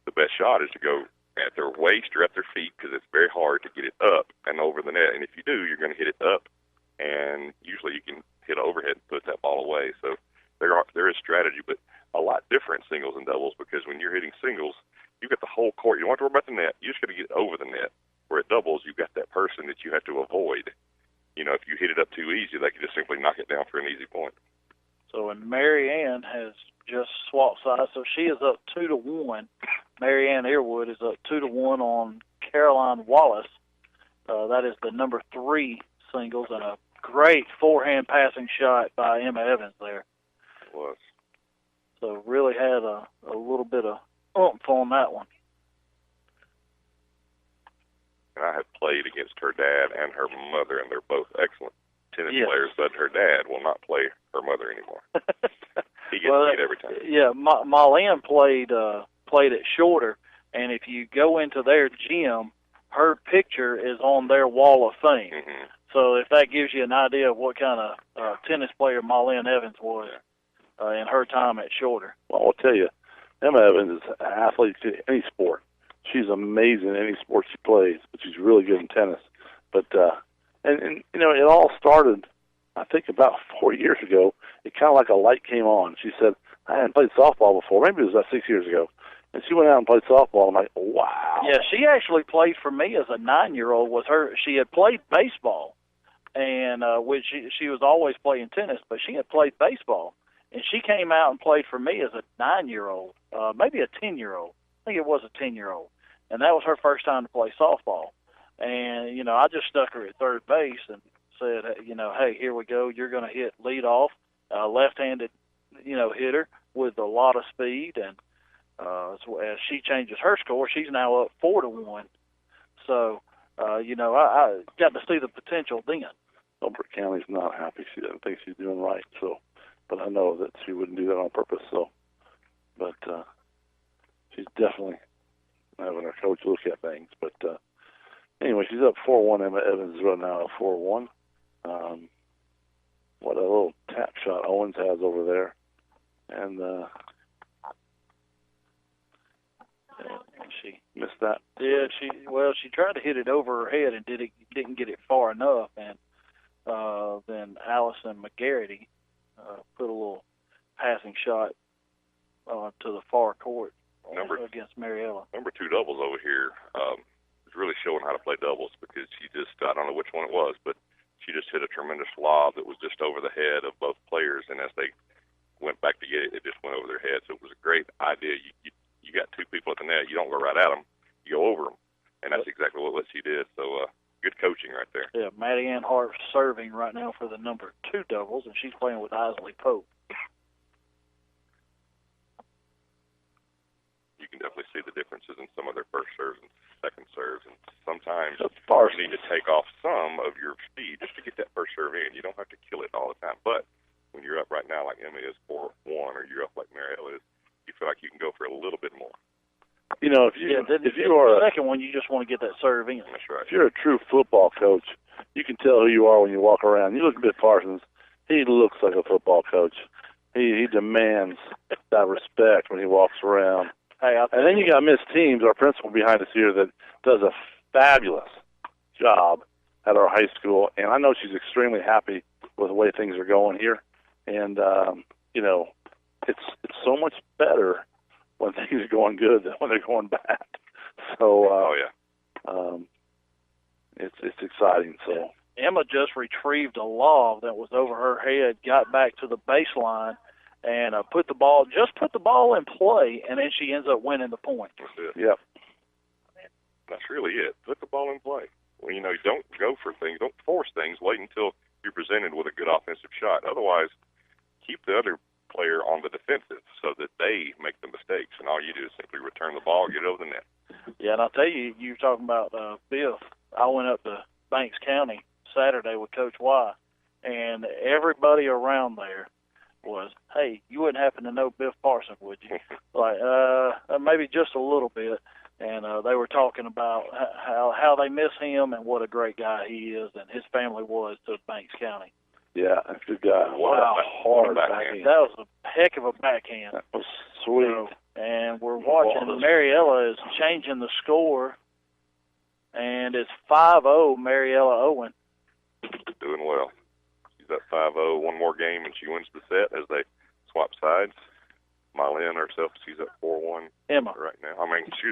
the best shot is to go at their waist or at their feet, because it's very hard to get it up and over the net. And if you do, you're going to hit it up, and usually you can hit overhead and put that ball away. So there is strategy, but a lot different singles and doubles, because when you're hitting singles, you've got the whole court. You don't have to worry about the net. You just got to get over the net. Where at doubles, you've got that person that you have to avoid. If you hit it up too easy, they can just simply knock it down for an easy point. So, and Mary Ann has just swapped sides, so she is up 2-1. Mary Ann Earwood is up 2-1 on Caroline Wallace. That is the number 3 singles, and a great forehand passing shot by Emma Evans there. It was. So really had a little bit of oomph on that one. And I have played against her dad and her mother, and they're both excellent tennis players, but her dad will not play her mother anymore. He gets beat every time. Yeah, Marlene played at Shorter, and if you go into their gym, her picture is on their wall of fame. Mm-hmm. So if that gives you an idea of what kind of tennis player Marlene Evans was in her time at Shorter. Well, I'll tell you, Emma Evans is an athlete to any sport. She's amazing in any sport she plays, but she's really good in tennis. But and it all started, I think, about 4 years ago. It kind of like a light came on. She said, I hadn't played softball before. Maybe it was about 6 years ago. And she went out and played softball. I'm like, wow. Yeah, she actually played for me as a 9-year-old. She had played baseball, and which she was always playing tennis, but she had played baseball. And she came out and played for me as a 9-year-old, maybe a 10-year-old. I think it was a 10-year-old. And that was her first time to play softball. And, I just stuck her at third base and said, hey, here we go. You're going to hit leadoff, left-handed, hitter with a lot of speed. And so as she changes her score, she's now up 4-1. So, I got to see the potential then. Elbert County's not happy. She doesn't think she's doing right. So, but I know that she wouldn't do that on purpose. So, but she's definitely having her coach look at things. But anyway, she's up 4-1. Emma Evans is right now at 4-1. What a little tap shot Owens has over there. And she missed that. Yeah, she tried to hit it over her head and didn't get it far enough. And then Allison McGarity put a little passing shot to the far court against Mariella. Number 2 doubles over here is really showing how to play doubles, because she just, I don't know which one it was, but she just hit a tremendous lob that was just over the head of both players, and as they went back to get it, it just went over their head. So it was a great idea. You got 2 people at the net, you don't go right at them, you go over them, and that's exactly what she did. So good coaching right there. Yeah, Maddie Ann Hart's serving right now for the number 2 doubles, and she's playing with Isley Pope. You can definitely see the differences in some of their first serves and second serves, and sometimes you need to take off some of your speed just to get that first serve in. You don't have to kill it all the time, but when you're up right now like Emma is 4-1, or you're up like Mariella is, you feel like you can go for a little bit more. If you are the second one, you just want to get that serve in. That's right. If you're a true football coach, you can tell who you are when you walk around. You look at Bill Parsons; he looks like a football coach. He demands that respect when he walks around. And then you got Miss Teams, our principal behind us here, that does a fabulous job at our high school, and I know she's extremely happy with the way things are going here. And it's so much better when things are going good than when they're going bad. So, it's exciting. So Emma just retrieved a lob that was over her head, got back to the baseline, and put the ball in play, and then she ends up winning the point. That's it. Yep. That's really it. Put the ball in play. Well, don't go for things. Don't force things. Wait until you're presented with a good offensive shot. Otherwise, keep the other player on the defensive so that they make the mistakes, and all you do is simply return the ball, get it over the net. Yeah, and I'll tell you, you were talking about Biff. I went up to Banks County Saturday with Coach Y, and everybody around there was, hey, you wouldn't happen to know Biff Parson, would you? Like, maybe just a little bit. And they were talking about how they miss him and what a great guy he is and his family was to Banks County. Yeah, that's a good guy. Wow. Hard backhand. That was a heck of a backhand. That was sweet. So, and we're watching, Mariella is changing the score, and it's 5-0 Mariella Owen. Doing well. She's at 5-0, one more game, and she wins the set as they swap sides. Mylene herself, she's at 4-1 Emma right now. I mean, she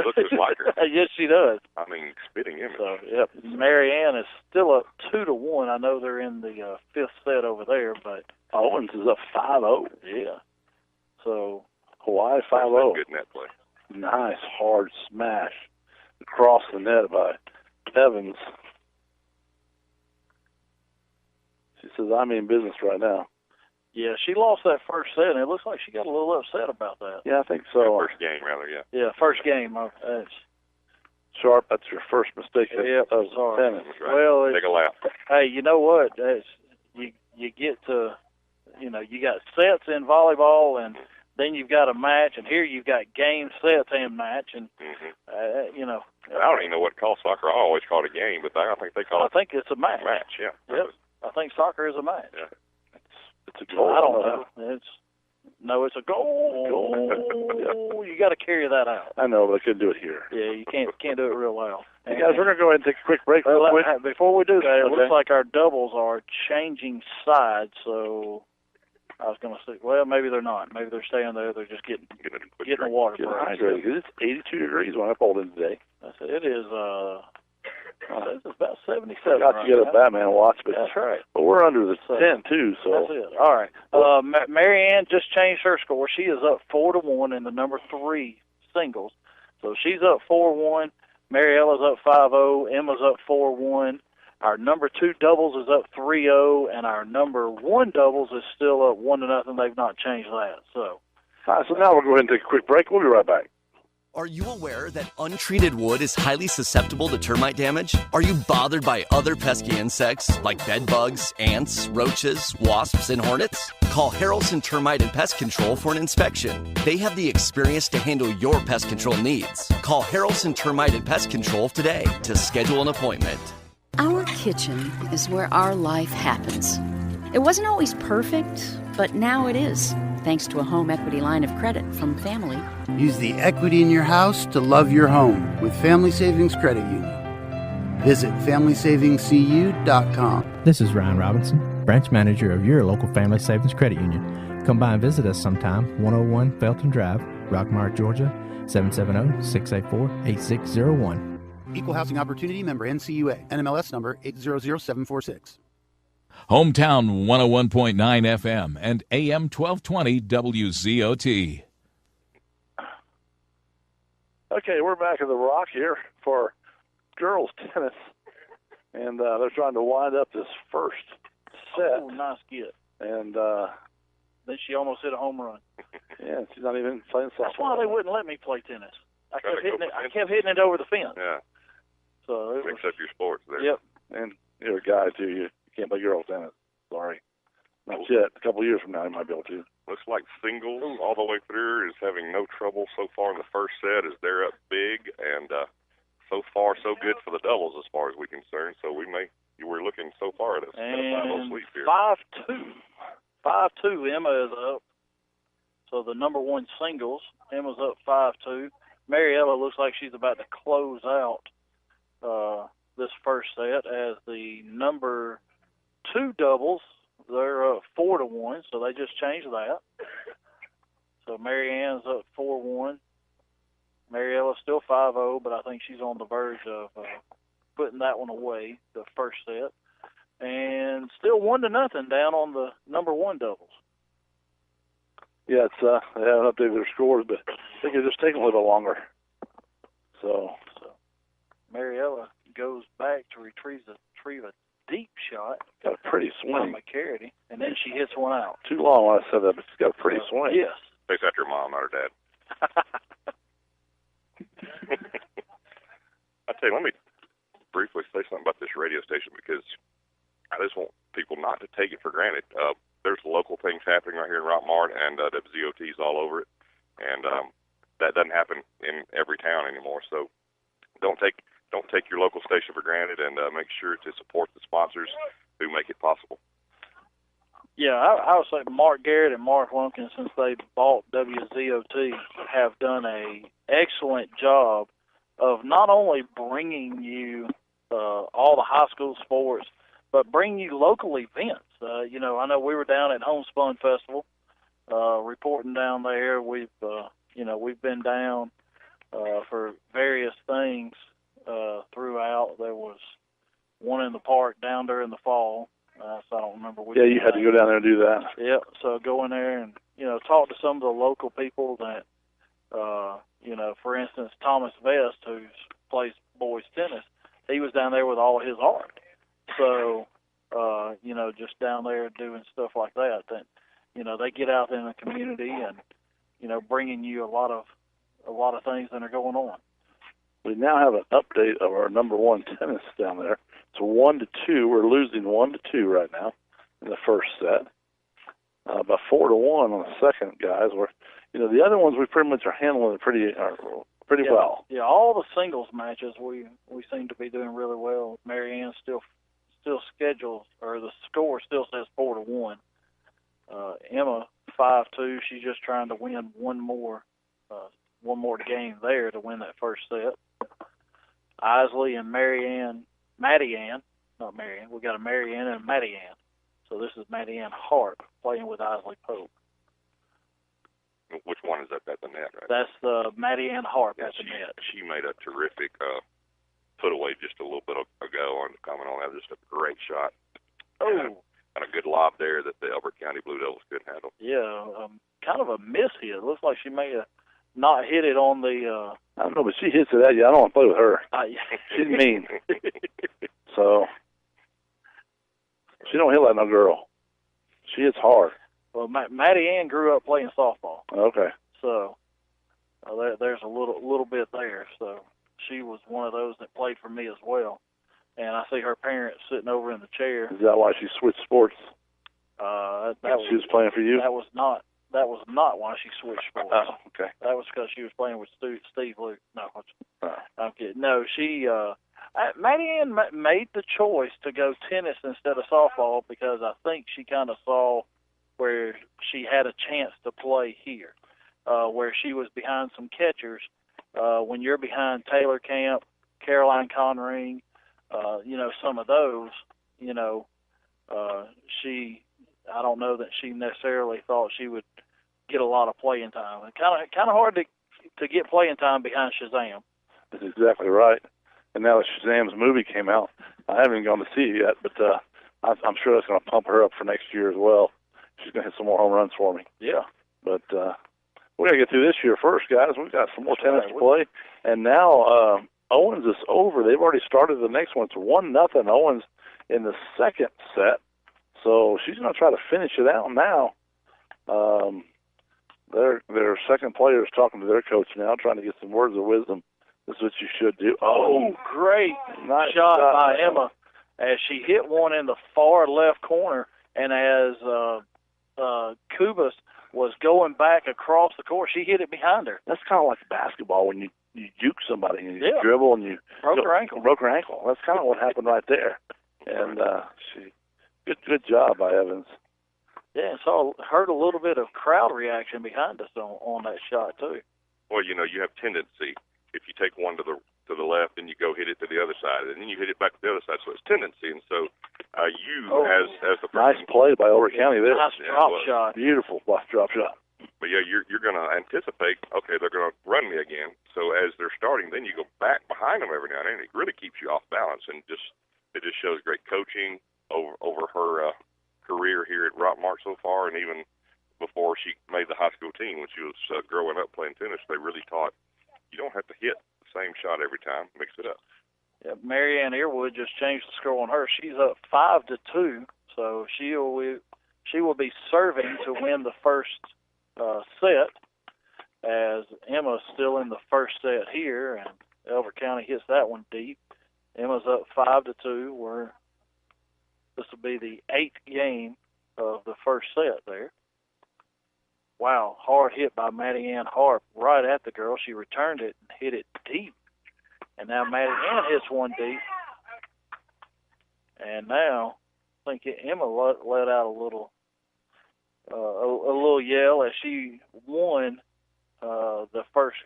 looks just like her. Yes, she does. I mean, spitting image. So, yep. Marianne is still up 2-1. I know they're in the fifth set over there, but Owens is up 5-0. Yeah. So Hawaii 5-0. Good net play. Nice hard smash across the net by Evans. She says, "I'm in business right now." Yeah, she lost that first set, and it looks like she got a little upset about that. Yeah, I think so. First game, rather, yeah. Yeah, first game. Sharp, that's your first mistake of tennis. Right. Well, take a lap. Hey, you know what? You get to, you got sets in volleyball, and then you've got a match, and here you've got game, sets, and match, and I don't even know what to call soccer. I always call it a game, but I think they call it. I think it's a match. Yeah. Yep. I think soccer is a match. Yeah. It's a goal. I don't know. It's a goal. You got to carry that out. I know, but I couldn't do it here. Yeah, you can't do it real well. Hey guys, we're gonna go ahead and take a quick break. Real quick. Before we do that, it Okay. looks like our doubles are changing sides. So I was gonna say, well, maybe they're not. Maybe they're staying there. They're just getting the water Get break. hydrated, 'cause it's 82 degrees when I pulled in today. It is. It's about 77. I got to get a Batman watch, but that's right. But we're under the 10 too, so That's it. All right. Marianne just changed her score. She is up 4-1 in the number 3 singles. So she's up 4-1. Mariella's up 5-0. Emma's up 4-1. Our number 2 doubles is up 3-0, and our number 1 doubles is still up 1-0. They've not changed that. So. All right, so now we'll go ahead and take a quick break. We'll be right back. Are you aware that untreated wood is highly susceptible to termite damage? Are you bothered by other pesky insects like bed bugs, ants, roaches, wasps, and hornets? Call Harrelson Termite and Pest Control for an inspection. They have the experience to handle your pest control needs. Call Harrelson Termite and Pest Control today to schedule an appointment. Our kitchen is where our life happens. It wasn't always perfect, but now it is, thanks to a home equity line of credit from Family. Use the equity in your house to love your home with Family Savings Credit Union. Visit FamilySavingsCU.com. This is Ryan Robinson, branch manager of your local Family Savings Credit Union. Come by and visit us sometime, 101 Felton Drive, Rockmart, Georgia, 770-684-8601. Equal Housing Opportunity member NCUA. NMLS number 800746. Hometown 101.9 FM and AM 1220 WZOT. Okay, we're back at the Rock here for girls tennis, and they're trying to wind up this first set. Oh, nice get. And then she almost hit a home run. Yeah, she's not even playing softball. That's why they wouldn't let me play tennis. I kept hitting it over the fence. Yeah. So mix up your sports there. Yep. And you're a guy too. You can't play girls tennis. Sorry. Not yet. A couple of years from now, you might be able to. Looks like singles all the way through is having no trouble so far in the first set as they're up big, and so far so good for the doubles as far as we're concerned. So we're looking so far at a 5-0 sweep here. 5-2. 5-2. Emma is up. So the number 1 singles, Emma's up 5-2. Mariella looks like she's about to close out this first set as the number 2 doubles. They're up 4-1, so they just changed that. So Marianne's up 4-1. Mariella's still 5-0, but I think she's on the verge of putting that one away, the first set. And still 1-0 down on the number 1 doubles. Yeah, it's they haven't updated their scores, but I think it's just taking a little longer. So Mariella goes back to retrieve a deep shot. Got a pretty swing. McCarity, and then she hits one out. Too long when I said that, but she's got a pretty swing. Yes. Takes after her mom, not her dad. I tell you, let me briefly say something about this radio station because I just want people not to take it for granted. there's local things happening right here in Rockmart, and WZOT's all over it, and that doesn't happen in every town anymore. So don't take your local station for granted, and make sure to support the sponsors who make it possible. Yeah, I would say Mark Garrett and Mark Lumpkin, since they bought WZOT, have done a excellent job of not only bringing you all the high school sports, but bringing you local events. I know we were down at Homespun Festival, reporting down there. We've been down for various things throughout. There was one in the park down there in the fall. So I don't remember which. Yeah, you had to go down there and do that. Yep. So go in there and talk to some of the local people that for instance, Thomas Vest, who plays boys tennis, he was down there with all his art. So just down there doing stuff like that. That they get out in the community and bringing you a lot of things that are going on. We now have an update of our number one tennis down there. It's 1-2. We're losing 1-2 right now in the first set. About 4-1 on the second, guys. We're, the other ones we pretty much are handling it pretty well. Yeah, all the singles matches we seem to be doing really well. Marianne still schedules, or the score still says 4-1. Emma 5-2. She's just trying to win one more game there to win that first set. Isley and Maddie Ann, not Marianne. We got a Marianne and a Maddie Ann. So this is Maddie Ann Hart playing with Isley Pope. Which one is that at the net, right? That's the Maddie Ann Hart at the net. She made a terrific put away just a little bit ago on comment on that. Just a great shot. Oh. And a good lob there that the Elbert County Blue Devils couldn't handle. Yeah, kind of a miss hit. Looks like she may have not hit it on the... I don't know, but she hits it at you. I don't want to play with her. She's mean. So, she don't hit like no girl. She hits hard. Well, Maddie Ann grew up playing softball. Okay. So, there's a little bit there. So, she was one of those that played for me as well. And I see her parents sitting over in the chair. Is that why she switched sports? She was playing for you? That was not why she switched sports. Oh, okay. That was because she was playing with Steve Luke. No, I'm kidding. No, she Maddie Ann made the choice to go tennis instead of softball because I think she kind of saw where she had a chance to play here, where she was behind some catchers. When you're behind Taylor Camp, Caroline Conring, some of those, I don't know that she necessarily thought she would get a lot of playing time. Kind of hard to get playing time behind Shazam. That's exactly right. And now that Shazam's movie came out, I haven't gone to see it yet, but I'm sure that's going to pump her up for next year as well. She's going to hit some more home runs for me. Yeah. But we got to get through this year first, guys. We've got some more tennis to play. And now Owens is over. They've already started the next one. It's 1-0 Owens in the second set. So she's going to try to finish it out now. Their second player is talking to their coach now, trying to get some words of wisdom. This is what you should do. Oh, great nice shot by Emma as she hit one in the far left corner, and as Kubas was going back across the court, she hit it behind her. That's kind of like basketball when you juke somebody and you dribble and you broke her ankle. Broke her ankle. That's kind of what happened right there. And good job by Evans. Yeah, so I heard a little bit of crowd reaction behind us on that shot too. Well, you have tendency. If you take one to the left and you go hit it to the other side, and then you hit it back to the other side, so it's tendency. And so as the person, nice play by Elbert County there. Nice drop shot. Beautiful drop shot. But yeah, you're going to anticipate. Okay, they're going to run me again. So as they're starting, then you go back behind them every now and then. It really keeps you off balance, and it just shows great coaching over her career here at Rockmart so far, and even before she made the high school team when she was growing up playing tennis, they really taught you don't have to hit the same shot every time. Mix it up. Yeah, Marianne Earwood just changed the score on her. She's up 5-2, so she will be serving to win the first set, as Emma's still in the first set here, and Elbert County hits that one deep. Emma's up 5-2. This will be the 8th game of the first set there. Wow, hard hit by Maddie Ann Harp right at the girl. She returned it and hit it deep. And now Maddie Ann hits one deep. And now I think Emma let out a little yell as she won the first.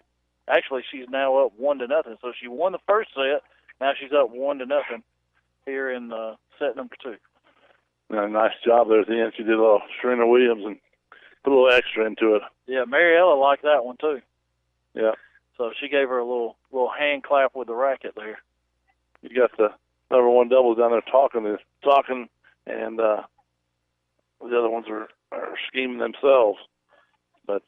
Actually, she's now up 1-0. So she won the first set. Now she's up 1-0 here in set number 2. Nice job there at the end. She did a little Serena Williams and put a little extra into it. Yeah, Mariella liked that one too. Yeah. So she gave her a little hand clap with the racket there. You got the number 1 doubles down there talking, and the other ones are scheming themselves. But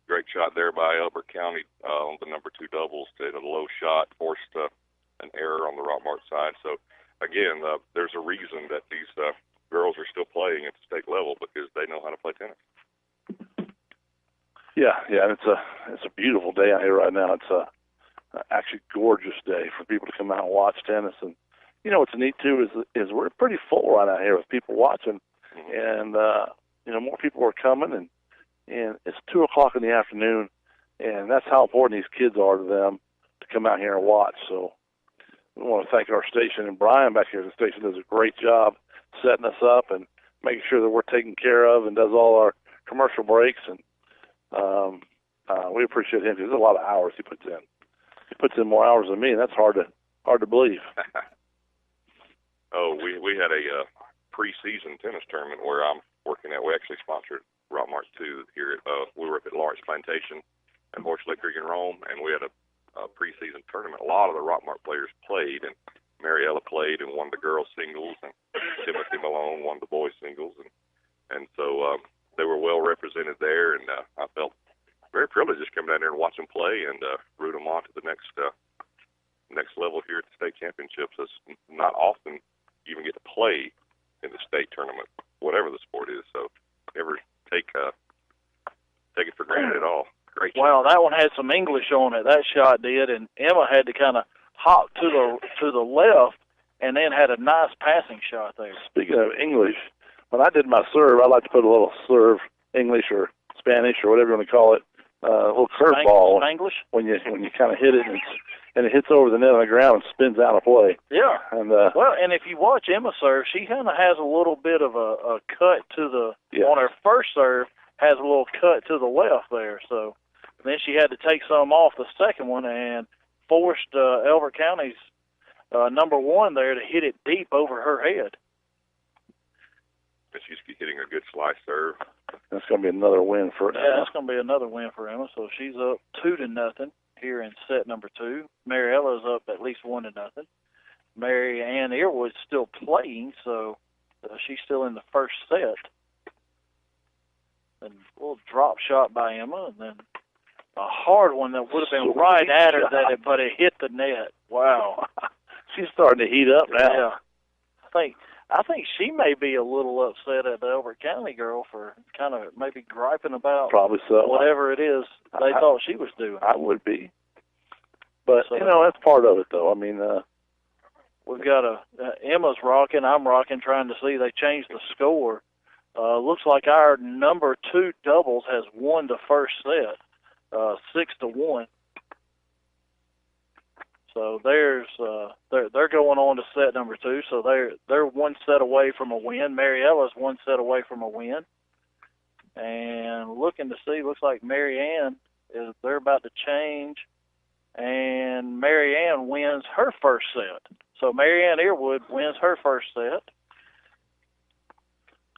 great shot there by Elbert County on the number 2 doubles. Did a low shot, forced an error on the Rockmart side. So again, there's a reason that these girls are still playing at the state level, because they know how to play tennis. Yeah, and it's a beautiful day out here right now. It's a actually gorgeous day for people to come out and watch tennis. And you know what's neat too is we're pretty full right out here with people watching, and more people are coming, and it's 2:00 in the afternoon, and that's how important these kids are to them to come out here and watch. So we want to thank our station, and Brian back here at the station does a great job setting us up and making sure that we're taken care of, and does all our commercial breaks. And we appreciate him because there's a lot of hours he puts in. He puts in more hours than me, and that's hard to believe. We had a preseason tennis tournament where I'm working at. We actually sponsored Rockmart 2 here. We were up at Lawrence Plantation and Horse Lake Creek in Rome, and we had a preseason tournament. A lot of the Rockmart players played, and Mariella played and won the girls singles, and Timothy Malone won the boys singles, and so they were well represented there, and I felt very privileged just coming down there and watch them play and root them on to the next level here at the state championships. It's not often you even get to play in the state tournament, whatever the sport is. So never take it for granted at all. Great shot. Wow, that one had some English on it. That shot did, and Emma had to kind of hop to the left, and then had a nice passing shot there. Speaking of English, when I did my serve, I like to put a little serve English or Spanish or whatever you want to call it, a little curveball. English? When you kind of hit it and it hits over the net on the ground and spins out of play. Yeah. And well, and if you watch Emma serve, she kind of has a little bit of a cut to the on her first serve, has a little cut to the left there. So then she had to take some off the second one and forced Elbert County's number 1 there to hit it deep over her head. She's hitting a good slice serve. That's going to be another win for Emma. Yeah, that's going to be another win for Emma. So she's up 2-0 here in set number 2. Mariella's up at least 1-0. Mary Ann Earwood's still playing, so she's still in the first set. And a little drop shot by Emma, and then a hard one that would have been right at her, but it hit the net. Wow. She's starting to heat up now. Yeah. I think she may be a little upset at the Elbert County girl for kind of maybe griping about probably so whatever it is they thought she was doing. I would be. But, that's part of it, though. I mean, we've got Emma's rocking, I'm rocking, trying to see. They changed the score. Looks like our number 2 doubles has won the first set, 6-1. So there's they're going on to set number 2. So they're 1 set away from a win. Mariella's 1 set away from a win. And looking to see, looks like Mary Ann they're about to change, and Mary Ann wins her first set. So Mary Ann Earwood wins her first set.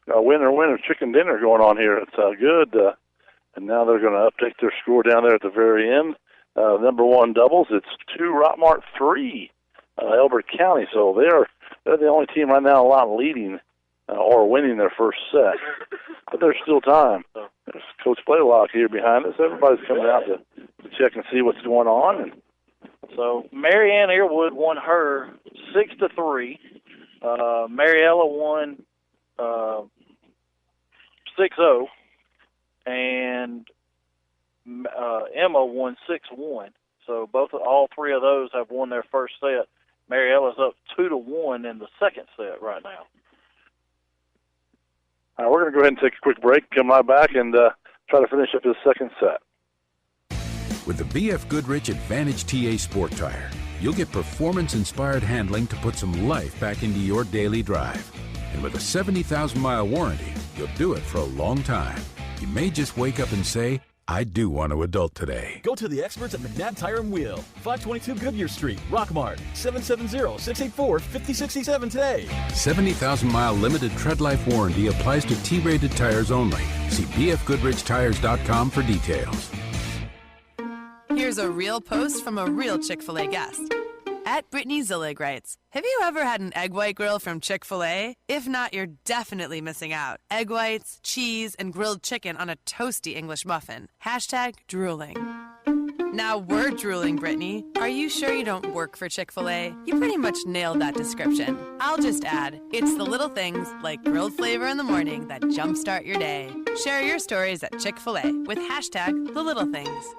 Winner chicken dinner going on here. It's good. And now they're going to update their score down there at the very end. Number 1 doubles, it's 2 Rockmart, 3 Elbert County. So they're the only team right now leading or winning their first set. But there's still time. There's Coach Blaylock here behind us. Everybody's coming out to check and see what's going on. And so Mary Ann Earwood won her 6-3. Mariella won 6-0, and Emma won 6-1. So all 3 of those have won their first set. Mariella's up 2-1 in the second set right now. All right, we're going to go ahead and take a quick break, come right back, and try to finish up this second set. With the BF Goodrich Advantage TA Sport Tire, you'll get performance-inspired handling to put some life back into your daily drive. And with a 70,000-mile warranty, you'll do it for a long time. You may just wake up and say, I do want to adult today. Go to the experts at McNabb Tire and Wheel, 522 Goodyear Street, Rockmart, 770-684-5067 today. 70,000-mile limited tread life warranty applies to T-rated tires only. See bfgoodrichtires.com for details. Here's a real post from a real Chick-fil-A guest. At Brittany Zillig writes, have you ever had an egg white grill from Chick-fil-A? If not, you're definitely missing out. Egg whites, cheese, and grilled chicken on a toasty English muffin. Hashtag drooling. Now we're drooling, Brittany. Are you sure you don't work for Chick-fil-A? You pretty much nailed that description. I'll just add, it's the little things like grilled flavor in the morning that jumpstart your day. Share your stories at Chick-fil-A with hashtag the little things.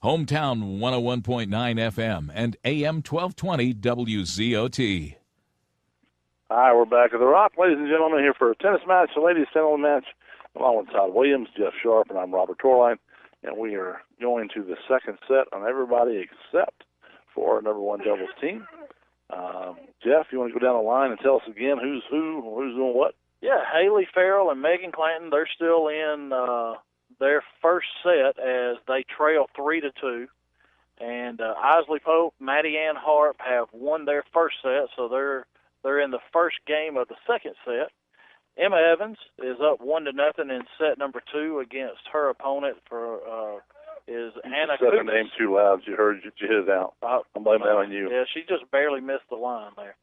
Hometown 101.9 FM and AM 1220 WZOT. All right, we're back at the Rock, ladies and gentlemen, here for a tennis match, a ladies' tennis match, along with Todd Williams, Jeff Sharp, and I'm Robert Torline, and we are going to the second set on everybody except for number one doubles team. Jeff, you want to go down the line and tell us again who's doing what? Yeah, Haley Farrell and Megan Clanton, they're still in their first set as they trail 3-2. And Isley Pope, Maddie Ann Harp have won their first set, so they're in the first game of the second set. Emma Evans is up 1-0 in set number 2 against her opponent is Anna You said her Kunis. name too loud. You heard you hit it out. I'm blaming that on you. Yeah, she just barely missed the line there.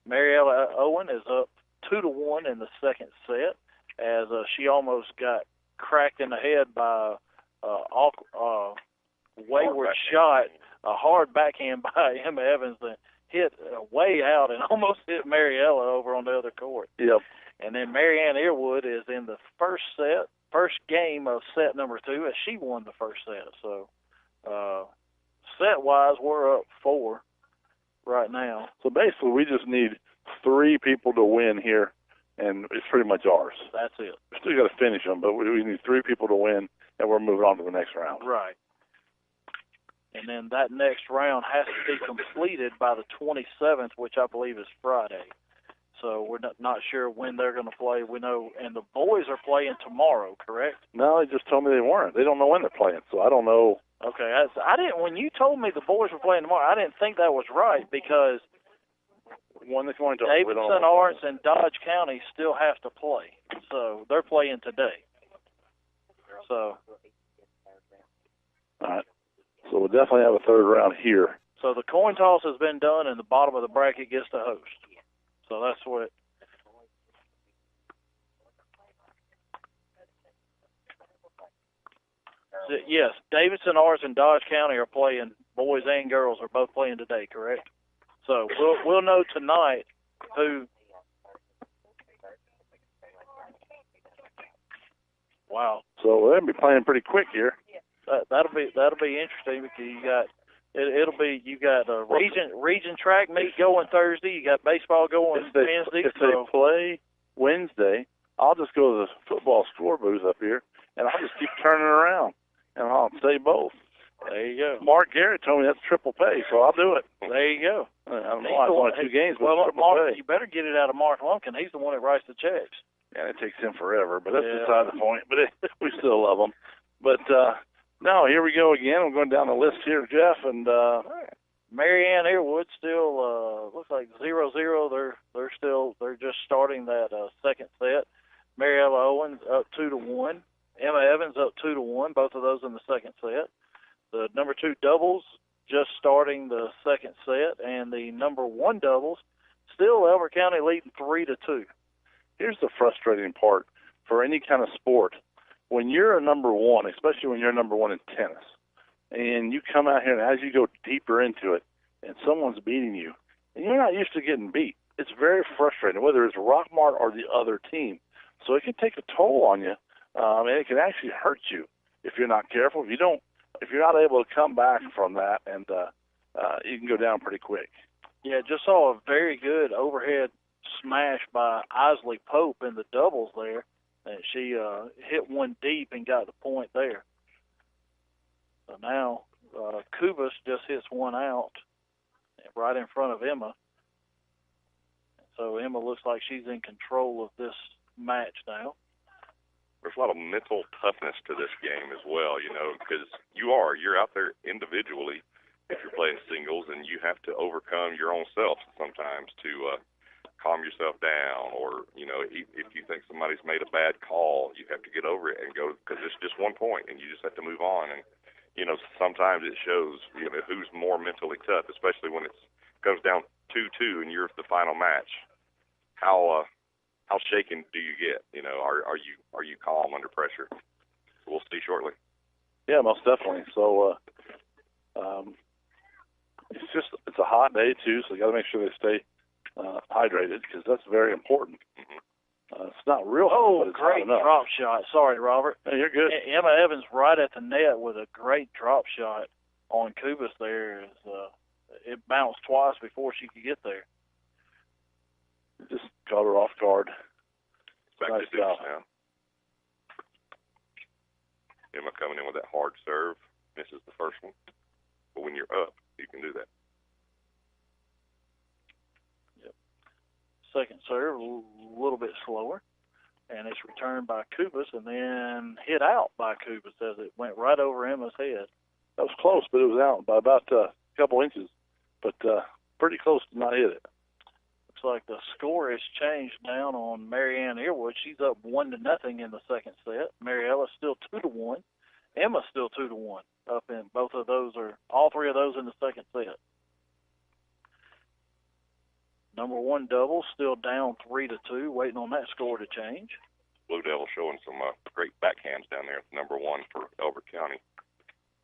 Mariella Owen is up 2-1 in the second set as she almost got cracked in the head by wayward shot, a hard backhand by Emma Evans that hit way out and almost hit Mariella over on the other court. Yep. And then Marianne Earwood is in the first game of set number 2 as she won the first set. So set-wise, we're up 4 right now. So basically, we just need 3 people to win here, and it's pretty much ours. That's it. We still got to finish them, but we need 3 people to win, and we're moving on to the next round. Right. And then that next round has to be completed by the 27th, which I believe is Friday. So we're not sure when they're going to play. We know, and the boys are playing tomorrow, correct? No, they just told me they weren't. They don't know when they're playing, so I don't know. Okay, I didn't. When you told me the boys were playing tomorrow, I didn't think that was right because Davidson Arts and Dodge County still have to play, so they're playing today. So, all right. So we'll definitely have a third round here. So the coin toss has been done, and the bottom of the bracket gets to host. So that's what. Yes, Davidson Arts and Dodge County are playing. Boys and girls are both playing today, correct? So we'll know tonight who. Wow. So they'll be playing pretty quick here. That'll be interesting because you got you got a region track meet going Thursday. You got baseball going Wednesday. If they play Wednesday, I'll just go to the football score booth up here, and I'll just keep turning around, and I'll say both. There you go. Mark Garrett told me that's triple pay, so I'll do it. There you go. I don't know why it's only 2 games, but well, triple Mark, pay. you better get it out of Mark Lumpkin. He's the one that writes the checks. Yeah, it takes him forever, but that's beside the point. But we still love him. But no, here we go again. I'm going down the list here, Jeff, and Marianne Earwood still looks like 0-0. They're just starting that second set. Mariella Owens up 2-1. Emma Evans up 2-1. Both of those in the second set. The number 2 doubles just starting the second set, and the number 1 doubles still Elbert County leading 3-2. Here's the frustrating part for any kind of sport. When you're a number 1, especially when you're number 1 in tennis, and you come out here and as you go deeper into it, and someone's beating you, and you're not used to getting beat, it's very frustrating, whether it's Rockmart or the other team. So it can take a toll on you, and it can actually hurt you if you're not careful. If you're not able to come back from that, and you can go down pretty quick. Yeah, just saw a very good overhead smash by Isley Pope in the doubles there. one out right in front of Emma. So Emma looks like she's in control of this match now. There's a lot of mental toughness to this game as well, because you're out there individually if you're playing singles, and you have to overcome your own self sometimes to calm yourself down, or, if you think somebody's made a bad call, you have to get over it and go, because it's just 1 point, and you just have to move on. And, sometimes it shows, who's more mentally tough, especially when it comes down 2-2 and you're the final match. How shaken do you get? Are you calm under pressure? We'll see shortly. Yeah, most definitely. So it's a hot day too, so you got to make sure they stay hydrated, because that's very important. It's not real hot, but it's great hot enough. drop shot. Sorry, Robert. Hey, you're good. Emma Evans right at the net with a great drop shot on Kubas there. It bounced twice before she could get there. Just caught her off guard. Back nice to deuce now. Emma coming in with that hard serve. Misses the first one. But when you're up, you can do that. Yep. Second serve, a little bit slower. And it's returned by Kubas and then hit out by Kubas as it went right over Emma's head. That was close, but it was out by about a couple inches. But pretty close to not hit it. Looks like the score has changed down on Marianne Earwood. She's up 1-0 in the second set. Mariella's still 2-1. Emma's still 2-1. Up in all three of those in the second set. Number one double still down 3-2, waiting on that score to change. Blue Devils showing some great backhands down there at number one for Elbert County.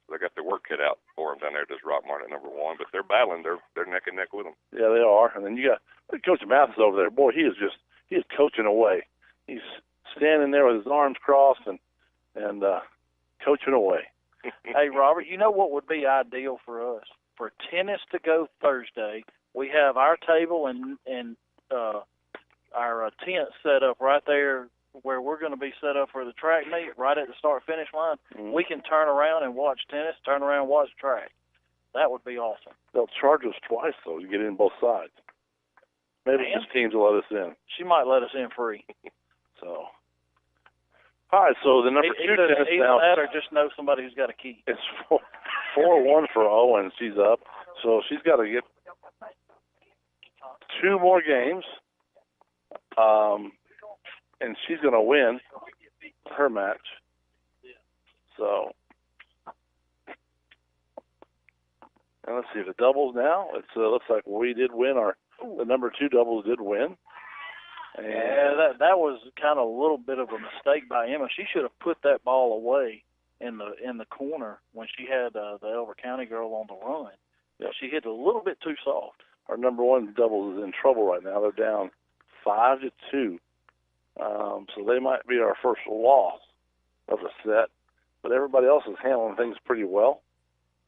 They got their work cut out for them down there at this Rockmart at number one, but they're battling. They're neck and neck with them. Yeah, they are. And then you got Coach Mathis over there. Boy, he is coaching away. He's standing there with his arms crossed and coaching away. Hey, Robert, you know what would be ideal for us? For tennis to go Thursday, we have our table and our tent set up right there where we're going to be set up for the track meet, right at the start-finish line. Mm-hmm. We can turn around and watch tennis, turn around and watch track. That would be awesome. They'll charge us twice, though, to get in both sides. Maybe this teams will let us in. She might let us in free. So, all right, so the number two tennis now. Either that or just know somebody who's got a key. It's 4-1 for Owen. She's up. So she's got to get 2 more games. And she's going to win her match. So, and let's see, the doubles now. It looks like we did win the number 2 doubles did win. And yeah, that was kind of a little bit of a mistake by Emma. She should have put that ball away in the corner when she had the Elbert County girl on the run. Yeah, she hit it a little bit too soft. Our number 1 doubles is in trouble right now. They're down 5-2. So they might be our first loss of the set, but everybody else is handling things pretty well.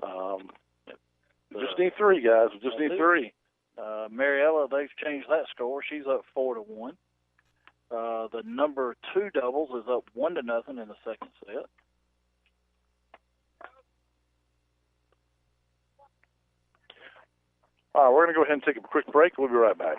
We just need 3, guys. We just need 3. Mariella, they've changed that score. She's up 4-1. The number 2 doubles is up 1-0 in the second set. All right, we're going to go ahead and take a quick break. We'll be right back.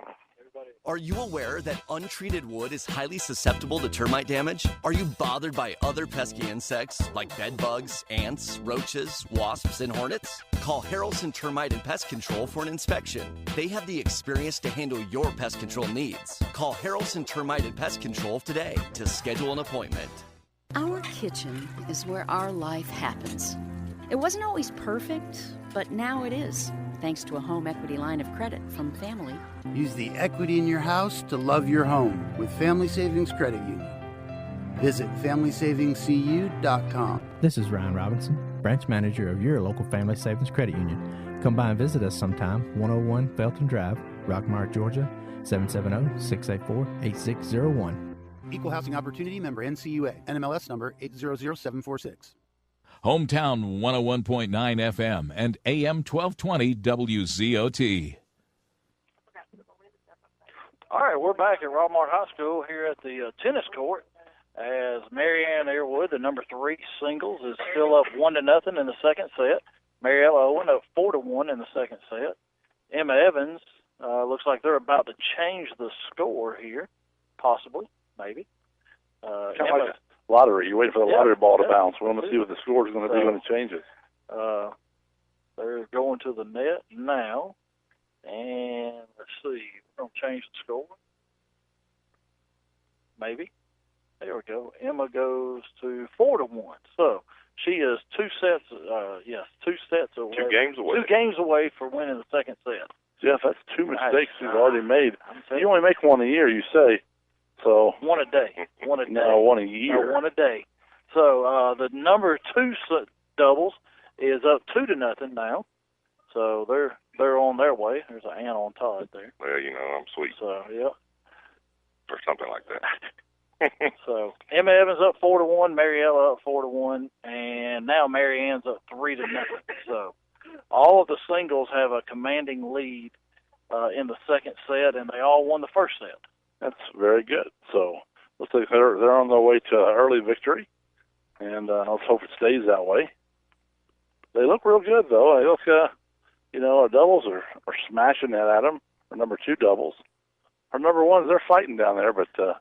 Are you aware that untreated wood is highly susceptible to termite damage? Are you bothered by other pesky insects like bed bugs, ants, roaches, wasps, and hornets? Call Harrelson Termite and Pest Control for an inspection. They have the experience to handle your pest control needs. Call Harrelson Termite and Pest Control today to schedule an appointment. Our kitchen is where our life happens. It wasn't always perfect, but now it is, thanks to a home equity line of credit from Family. Use the equity in your house to love your home with Family Savings Credit Union. Visit FamilySavingsCU.com. This is Ryan Robinson, branch manager of your local Family Savings Credit Union. Come by and visit us sometime, 101 Felton Drive, Rockmart, Georgia, 770-684-8601. Equal Housing Opportunity member NCUA, NMLS number 800746. Hometown 101.9 FM and AM 1220 WZOT. All right, we're back at Rockmart High School here at the tennis court as Marianne Earwood, the number 3 singles, is still up 1-0 in the second set. Mariella Owen up 4-1 in the second set. Emma Evans looks like they're about to change the score here, possibly, maybe. Kind of like a lottery. You wait for the lottery ball to bounce. We want to see what the score is going to be when it changes. They're going to the net now, and let's see. We're going to change the score. Maybe. There we go. Emma goes to 4-1. So she is 2 sets. Two sets away. 2 games away. 2 games away for winning the second set. Jeff, that's 2 mistakes you've already made. You only make one a year, you say. So one a day. One a day. No, one a year. No, one a day. So the number 2 doubles is up 2-0 now. So they're on their way. There's an ant on Todd there. Well, I'm sweet. So yeah. Or something like that. So Emma Evans up 4-1, Mariella up 4-1, and now Mary Ann's up 3-0. So all of the singles have a commanding lead in the second set, and they all won the first set. That's very good. So looks like they're on their way to an early victory, and let's hope it stays that way. They look real good, though. They look, our doubles are smashing that at them. Our number 2 doubles. Our number 1s, they're fighting down there, but it's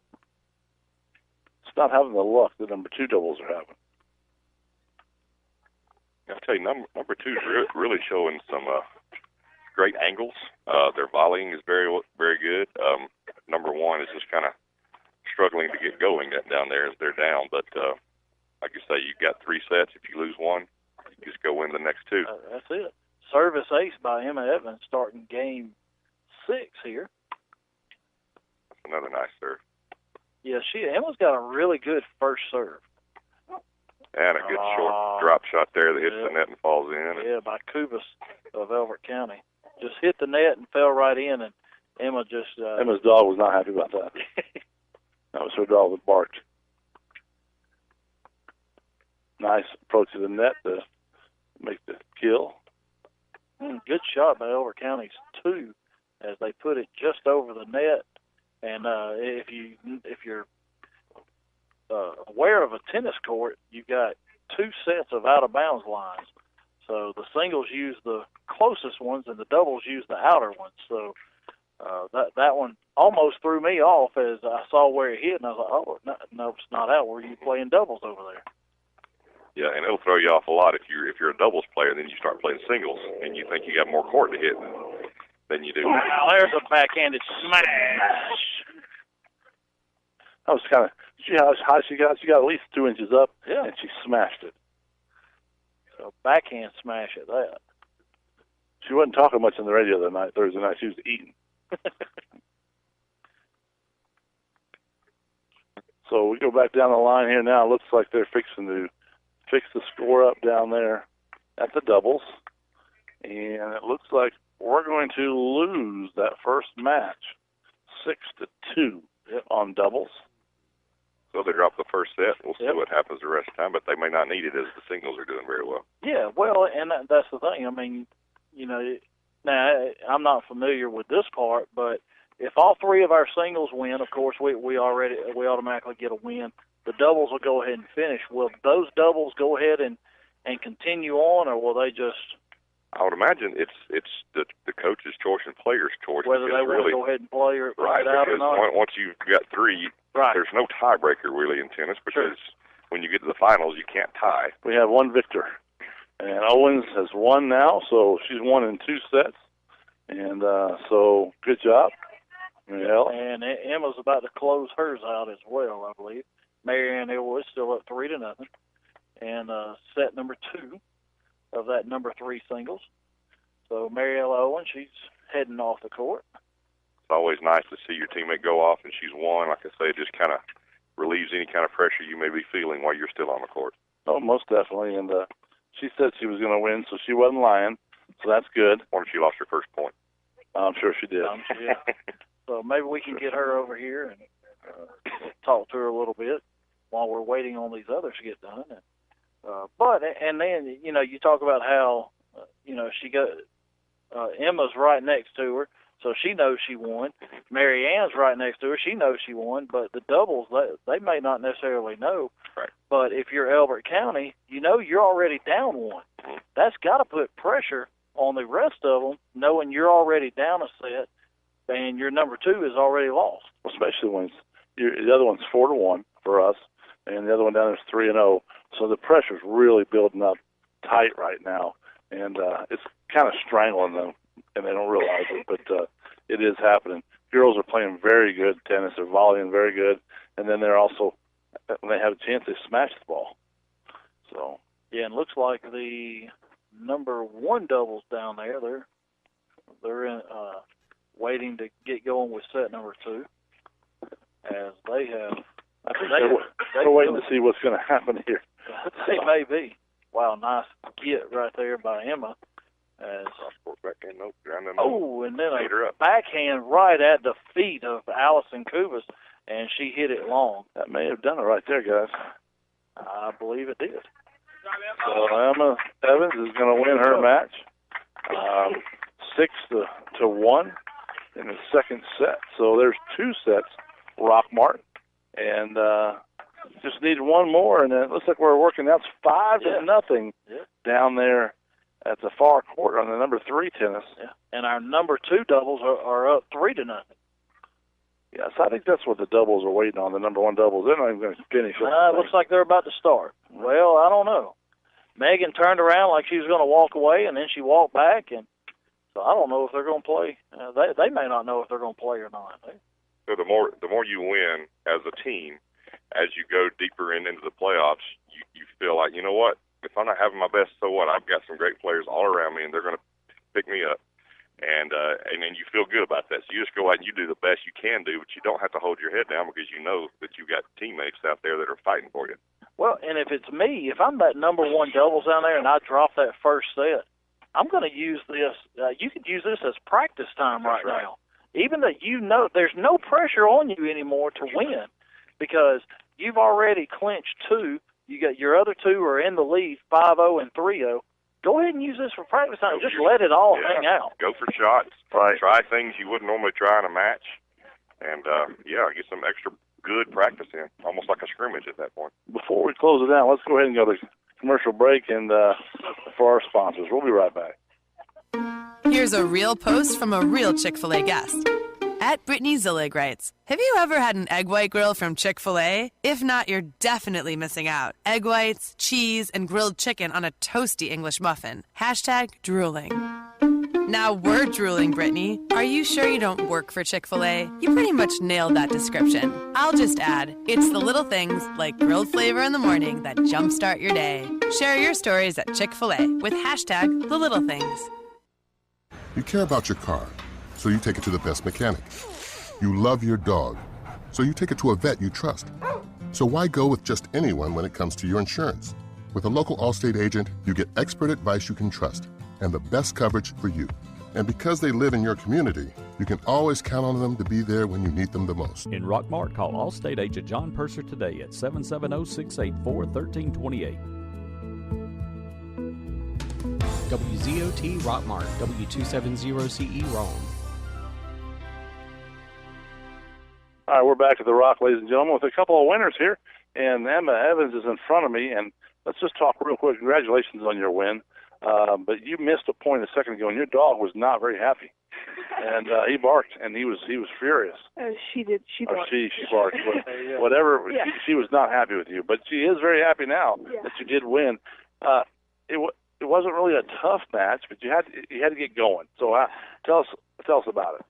not having the luck the number 2 doubles are having. I'll tell you, number 2 is really showing some great angles. Their volleying is very, very good. Number 1 is just kind of struggling to get going down there as they're down. But like you say, you've got 3 sets. If you lose one, you just go win the next 2. That's it. Service ace by Emma Evans starting game 6 here. That's another nice serve. Yeah, Emma's got a really good first serve. And a good short drop shot there that hits the net and falls in. Yeah, by Kubas of Elbert County. Just hit the net and fell right in, and Emma just... Emma's dog was not happy about that. That was her dog that barked. Nice approach to the net to make the kill. Good shot by Elbert County's 2 as they put it just over the net. And if you're aware of a tennis court, you've got 2 sets of out-of-bounds lines. So the singles use the closest ones, and the doubles use the outer ones. So that one almost threw me off as I saw where it hit, and I was like, no, it's not out. Were you playing doubles over there? Yeah, and it'll throw you off a lot if you're a doubles player. Then you start playing singles, and you think you got more court to hit than you do. Wow, there's a backhanded smash. That was kind of. See how high she got? She got at least 2 inches up, and she smashed it. So backhand smash at that. She wasn't talking much on the radio Thursday night. She was eating. So we go back down the line here now. It looks like they're fixing to fix the score up down there at the doubles. And it looks like we're going to lose that first match 6-2 on doubles. So they drop the first set. We'll see what happens the rest of the time, but they may not need it as the singles are doing very well. Yeah, well, and that's the thing. I mean, now I'm not familiar with this part, but if all 3 of our singles win, of course, we automatically get a win. The doubles will go ahead and finish. Will those doubles go ahead and continue on, or will they just? I would imagine it's the coach's choice and player's choice. Whether they want to go ahead and play it right out or not. Once you've got 3, there's no tiebreaker really in tennis because when you get to the finals, you can't tie. We have one victor, and Owens has won now, so she's won in 2 sets, and so good job. And Emma's about to close hers out as well, I believe. Marianne Elwood still up 3-0, and set number 2 of that number 3 singles. So Mariella Owen, she's heading off the court. It's always nice to see your teammate go off and she's won. Like I say, it just kind of relieves any kind of pressure you may be feeling while you're still on the court. Oh, most definitely. And she said she was going to win, so she wasn't lying. So that's good. Or she lost her first point. I'm sure she did. So maybe we can get her over here and talk to her a little bit while we're waiting on these others to get done. And then you talk about how she got Emma's right next to her, so she knows she won. Mary Ann's right next to her, she knows she won. But the doubles, they may not necessarily know. Right. But if you're Elbert County, you're already down 1. that's got to put pressure on the rest of them, knowing you're already down a set and your number 2 is already lost. Especially when the other one's 4-1 for us, and the other one down there is 3-0. So the pressure's really building up tight right now, and it's kind of strangling them, and they don't realize it, but it is happening. Girls are playing very good tennis. They're volleying very good, and then they're also, when they have a chance, they smash the ball. So yeah, and looks like the number 1 doubles down there, they're in, waiting to get going with set number 2, as they have. I think they're waiting to see what's going to happen here. They may be. Wow, nice get right there by Emma. Oh, and then a backhand right at the feet of Allison Kubas, and she hit it long. That may have done it right there, guys. I believe it did. So Emma Evans is going to win her match, 6-1 in the second set. So there's 2 sets, Rockmart, and just need one more, and it looks like we're working. That's 5-0 down there at the far court on the number 3 tennis. Yeah. And our number 2 doubles are up 3-0. Yes, I think that's what the doubles are waiting on, the number 1 doubles. They're not even going to finish. It looks like they're about to start. Well, I don't know. Megan turned around like she was going to walk away, and then she walked back, and so I don't know if they're going to play. They may not know if they're going to play or not. So the more you win as a team, as you go deeper into the playoffs, you feel like, you know what? If I'm not having my best, so what? I've got some great players all around me, and they're going to pick me up. And then you feel good about that. So you just go out and you do the best you can do, but you don't have to hold your head down because you know that you've got teammates out there that are fighting for you. Well, and if it's me, if I'm that number 1 doubles down there and I drop that first set, I'm going to use this. You could use this as practice time right now. Even though you know there's no pressure on you anymore to win because you've already clinched 2. You got your other 2 are in the lead, 5-0 and 3-0. Go ahead and use this for practice time. Just let it all hang out. Go for shots. Try things you wouldn't normally try in a match. And, get some extra good practice in, almost like a scrimmage at that point. Before we close it down, let's go ahead and go to commercial break and for our sponsors. We'll be right back. Here's a real post from a real Chick-fil-A guest. At Brittany Zillig writes, have you ever had an egg white grill from Chick-fil-A? If not, you're definitely missing out. Egg whites, cheese, and grilled chicken on a toasty English muffin. #drooling. Now we're drooling, Brittany. Are you sure you don't work for Chick-fil-A? You pretty much nailed that description. I'll just add, it's the little things like grilled flavor in the morning that jumpstart your day. Share your stories at Chick-fil-A with #the little things. You care about your car, so you take it to the best mechanic. You love your dog, so you take it to a vet you trust. So why go with just anyone when it comes to your insurance? With a local Allstate agent, you get expert advice you can trust and the best coverage for you. And because they live in your community, you can always count on them to be there when you need them the most. In Rockmart, call Allstate agent John Purser today at 770-684-1328. WZOT Rockmart, W270CE Rome. All right, we're back at the Rock, ladies and gentlemen, with a couple of winners here. And Emma Evans is in front of me. And let's just talk real quick. Congratulations on your win. But you missed a point a second ago, and your dog was not very happy. And he barked, and he was furious. She did. She barked. She barked. Whatever. Yeah. She was not happy with you. But she is very happy now that you did win. It wasn't really a tough match, but you had to get going. So tell us about it.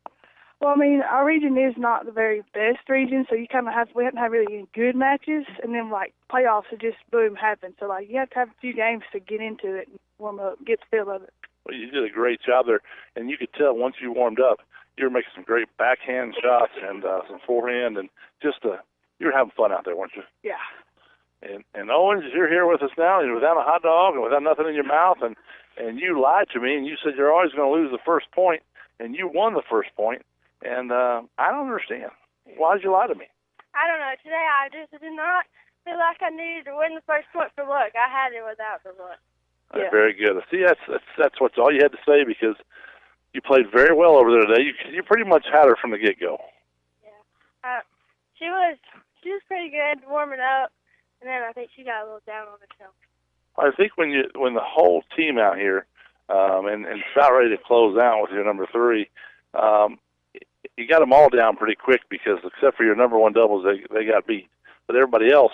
Well, I mean, our region is not the very best region, so we haven't had really any good matches, and then like playoffs it just boom happened. So like you have to have a few games to get into it and warm up, get the feel of it. Well, you did a great job there, and you could tell once you warmed up, you were making some great backhand shots and some forehand, and just you were having fun out there, weren't you? Yeah. And Owens, you're here with us now, and without a hot dog and without nothing in your mouth, and you lied to me, and you said you're always going to lose the first point, and you won the first point. And I don't understand. Why did you lie to me? I don't know. Today I just did not feel like I needed to win the first point for luck. I had it without the luck. Yeah. Very good. See, that's what's all you had to say because you played very well over there today. You pretty much had her from the get-go. Yeah. She was pretty good warming up, and then I think she got a little down on herself. I think when the whole team out here and it's about ready to close out with your number 3, you got them all down pretty quick because except for your number 1 doubles, they got beat. But everybody else,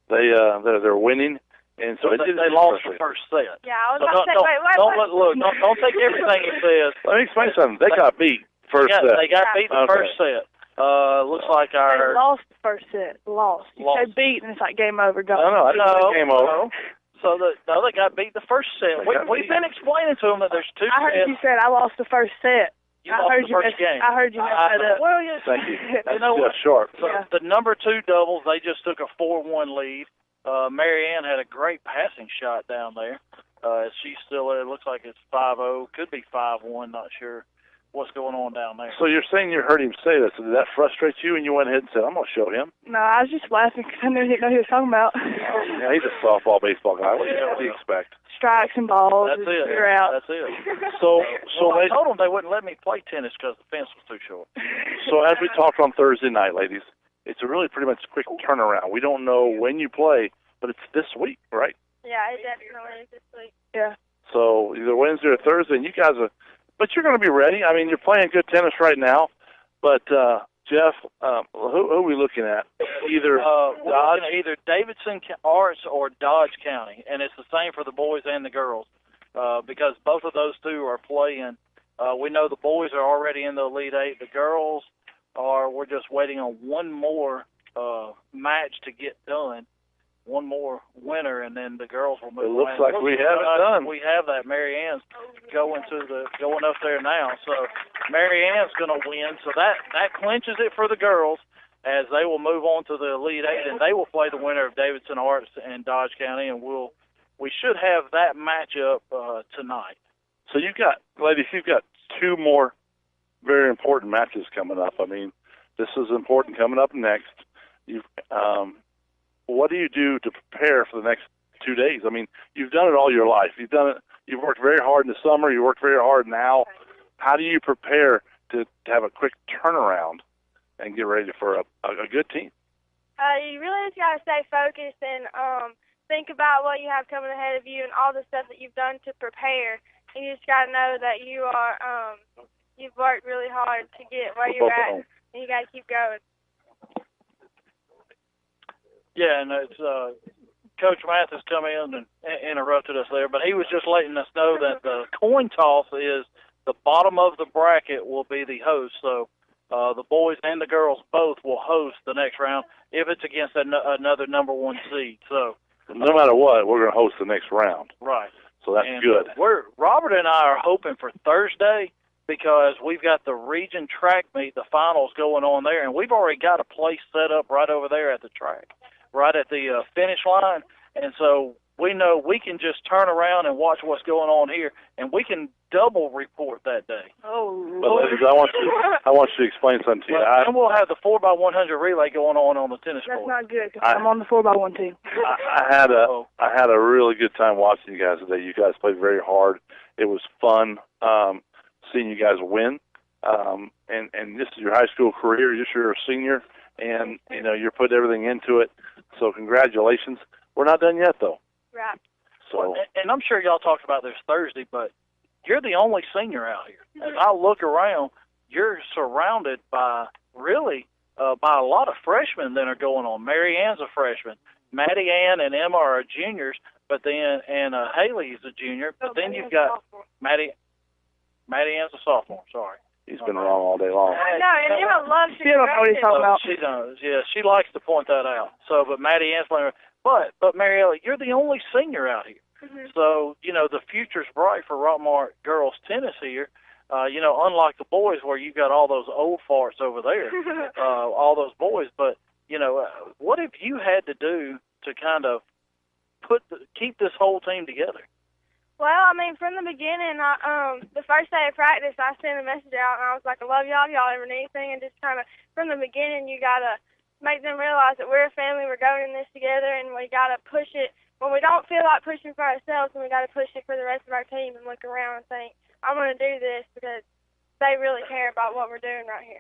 they're winning. And so they lost the first set. Yeah, I was about to say, wait. Don't take everything he says. Let me explain something. They got beat first set. They got beat the first set. Looks like They lost the first set. Lost. You say beat, and it's like game over. Go. No, I didn't say game over. So they got beat the first set. We've been explaining to them that there's 2 sets. I heard you said I lost the first set. I heard you mess that up. Well, yes. Thank you. That's just sharp. So the number 2 doubles, they just took a 4-1 lead. Mary Ann had a great passing shot down there. She's still, it looks like it's 5-0, could be 5-1, not sure what's going on down there. So you're saying you heard him say that, so did that frustrate you and you went ahead and said, I'm going to show him? No, I was just laughing because I didn't know who he was talking about. Yeah, he's a softball, baseball guy. What do you expect? Strikes and balls. That's it. You're out. That's it. So I told them they wouldn't let me play tennis because the fence was too short. So as we talked on Thursday night, ladies, it's a really pretty much quick turnaround. We don't know when you play, but it's this week, right? Yeah, it definitely is this week. Yeah. So either Wednesday or Thursday, and you guys are, but you're going to be ready. I mean, you're playing good tennis right now. But Jeff, who are we looking at? Either either Davidson Arts or Dodge County, and it's the same for the boys and the girls because both of those 2 are playing. We know the boys are already in the Elite 8. The girls we're just waiting on one more match to get done. One more winner, and then the girls will move. It looks like we have it done. We have that. Mary Ann's going up there now. So Mary Ann's going to win. So that clinches it for the girls as they will move on to the Elite 8, and they will play the winner of Davidson Arts and Dodge County, and we should have that matchup tonight. So ladies, you've got 2 more very important matches coming up. I mean, this is important coming up next. What do you do to prepare for the next 2 days? I mean, you've done it all your life. You've worked very hard in the summer. You work very hard now. How do you prepare to have a quick turnaround and get ready for a good team? You really just got to stay focused and think about what you have coming ahead of you and all the stuff that you've done to prepare. And you just got to know that you are you've worked really hard to get where you're at, and you got to keep going. Yeah, and it's Coach Mathis come in and interrupted us there, but he was just letting us know that the coin toss is the bottom of the bracket will be the host. So the boys and the girls both will host the next round if it's against another number 1 seed. So no matter what, we're going to host the next round. Right. So that's good. Robert and I are hoping for Thursday because we've got the region track meet, the finals going on there, and we've already got a place set up right over there at the track, right at the finish line. And so we know we can just turn around and watch what's going on here, and we can double report that day. Oh, but ladies, I want you to explain something to you. And we'll have the 4x100 relay going on the tennis court. That's not good because I'm on the 4x1 team. I had a really good time watching you guys today. You guys played very hard. It was fun seeing you guys win. And this is your high school career. You're a senior, and you're putting everything into it. So congratulations. We're not done yet, though. Right. So, and I'm sure y'all talked about this Thursday, but you're the only senior out here. As I look around, you're surrounded by by a lot of freshmen that are going on. Mary Ann's a freshman. Maddie Ann and Emma are juniors, but then Haley's a junior. But then you've got Maddie Ann's a sophomore. Sorry. He's been wrong all day long. I know, and Emma loves to She don't know what he's talking about. She does, yeah. She likes to point that out. So, but Maddie Ann's playing. But Mariella, you're the only senior out here. Mm-hmm. So, the future's bright for Rockmart girls tennis here. Unlike the boys where you've got all those old farts over there, all those boys. But, what have you had to do to kind of keep this whole team together? Well, from the beginning, the first day of practice, I sent a message out, and I was like, I love y'all. If y'all ever need anything, and just kind of, from the beginning, you got to make them realize that we're a family, we're going in this together, and we got to push it. When we don't feel like pushing for ourselves, then we got to push it for the rest of our team and look around and think, I'm going to do this because they really care about what we're doing right here.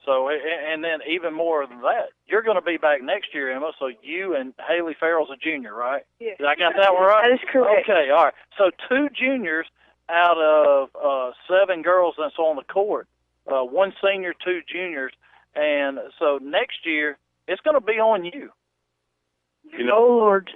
So, and then even more than that, you're going to be back next year, Emma. So you and Haley Farrell's a junior, right? Yeah. Did I got that one right? That is correct. Okay, all right. So 2 juniors out of 7 girls that's on the court, 1 senior, 2 juniors, and so next year it's going to be on you. You know, oh Lord.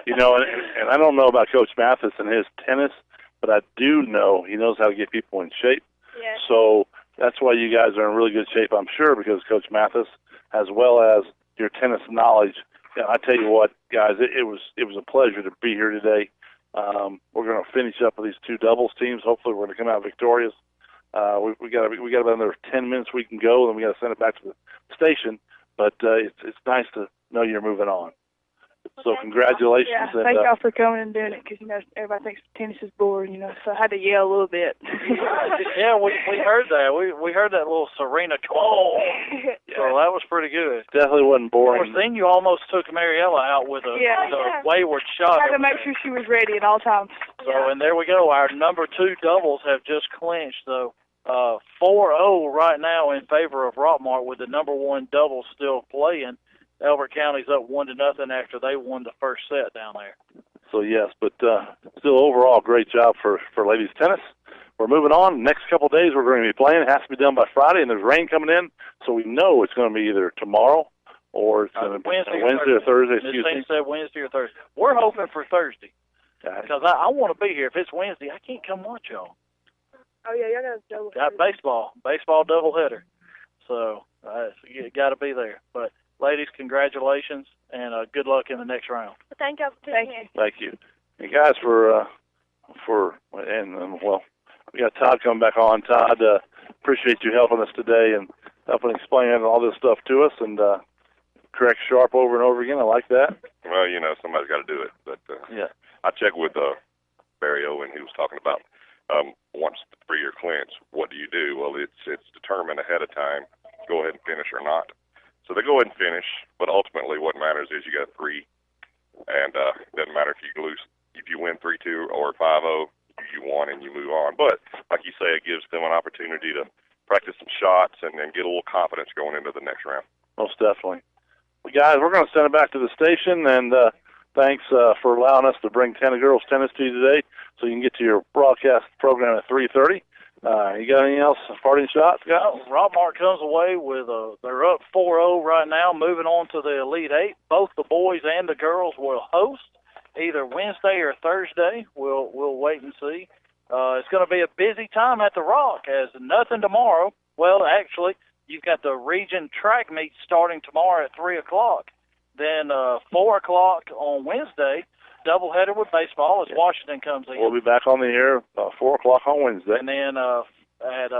You know, and I don't know about Coach Mathis and his tennis, but I do know he knows how to get people in shape. Yeah. So that's why you guys are in really good shape, I'm sure, because Coach Mathis, as well as your tennis knowledge. Yeah, I tell you what, guys, it was a pleasure to be here today. We're going to finish up with these 2 doubles teams. Hopefully, we're going to come out victorious. We got about another 10 minutes we can go, and we got to send it back to the station. But it's nice to know you're moving on. So congratulations. Yeah, and, thank y'all for coming and doing it, because, you know, everybody thinks tennis is boring, you know, so I had to yell a little bit. Yeah, we heard that. We heard that little Serena call. So that was pretty good. Definitely wasn't boring. Of course, then you almost took Mariella out with a wayward shot. I had to make sure she was ready at all times. So, and there we go. Our number 2 doubles have just clinched, though. 4-0 right now in favor of Rockmart, with the number 1 double still playing. Elbert County's up 1-0 after they won the first set down there. So yes, but still overall great job for ladies tennis. We're moving on. Next couple of days we're going to be playing. It has to be done by Friday, and there's rain coming in, so we know it's going to be either tomorrow or it's going to be Wednesday or Thursday. Excuse me. Said Wednesday or Thursday. We're hoping for Thursday, because I want to be here. If it's Wednesday, I can't come watch y'all. Oh yeah, y'all got a double. Got baseball doubleheader. So you got to be there. But ladies, congratulations, and good luck in the next round. Thank you for being here. Thank you. And guys, we got Todd coming back on. Todd, appreciate you helping us today and helping explain all this stuff to us and correct sharp over and over again. I like that. Well, you know, somebody's got to do it. But yeah, I checked with Barry Owen. He was talking about once the 3-year clinch, what do you do? Well, it's determined ahead of time, go ahead and finish or not. So they go ahead and finish, but ultimately what matters is you got 3, and it doesn't matter if you lose, if you win 3-2 or 5-0, you won and you move on. But like you say, it gives them an opportunity to practice some shots and then get a little confidence going into the next round. Most definitely. Well, guys, we're going to send it back to the station, and thanks for allowing us to bring girls tennis to you today, so you can get to your broadcast program at 3:30. You got anything else? Parting shots, guys? Rockmart comes away with they're up 4-0 right now, moving on to the Elite 8. Both the boys and the girls will host either Wednesday or Thursday. We'll wait and see. It's going to be a busy time at the Rock, as nothing tomorrow. Well, actually, you've got the region track meet starting tomorrow at 3 o'clock. Then 4 o'clock on Wednesday, doubleheader with baseball as Washington comes in. We'll be back on the air 4 o'clock on Wednesday. And then at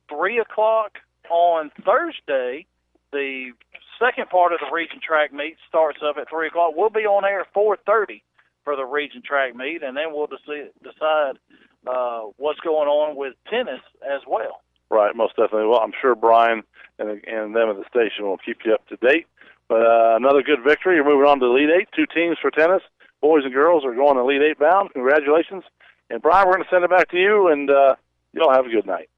3 o'clock on Thursday, the second part of the region track meet starts up at 3 o'clock. We'll be on air at 4:30 for the region track meet, and then we'll decide what's going on with tennis as well. Right, most definitely. Well, I'm sure Brian and them at the station will keep you up to date. But another good victory. You're moving on to the Elite 8. 2 teams for tennis. Boys and girls are going Elite 8 bound. Congratulations. And, Brian, we're going to send it back to you, and y'all have a good night.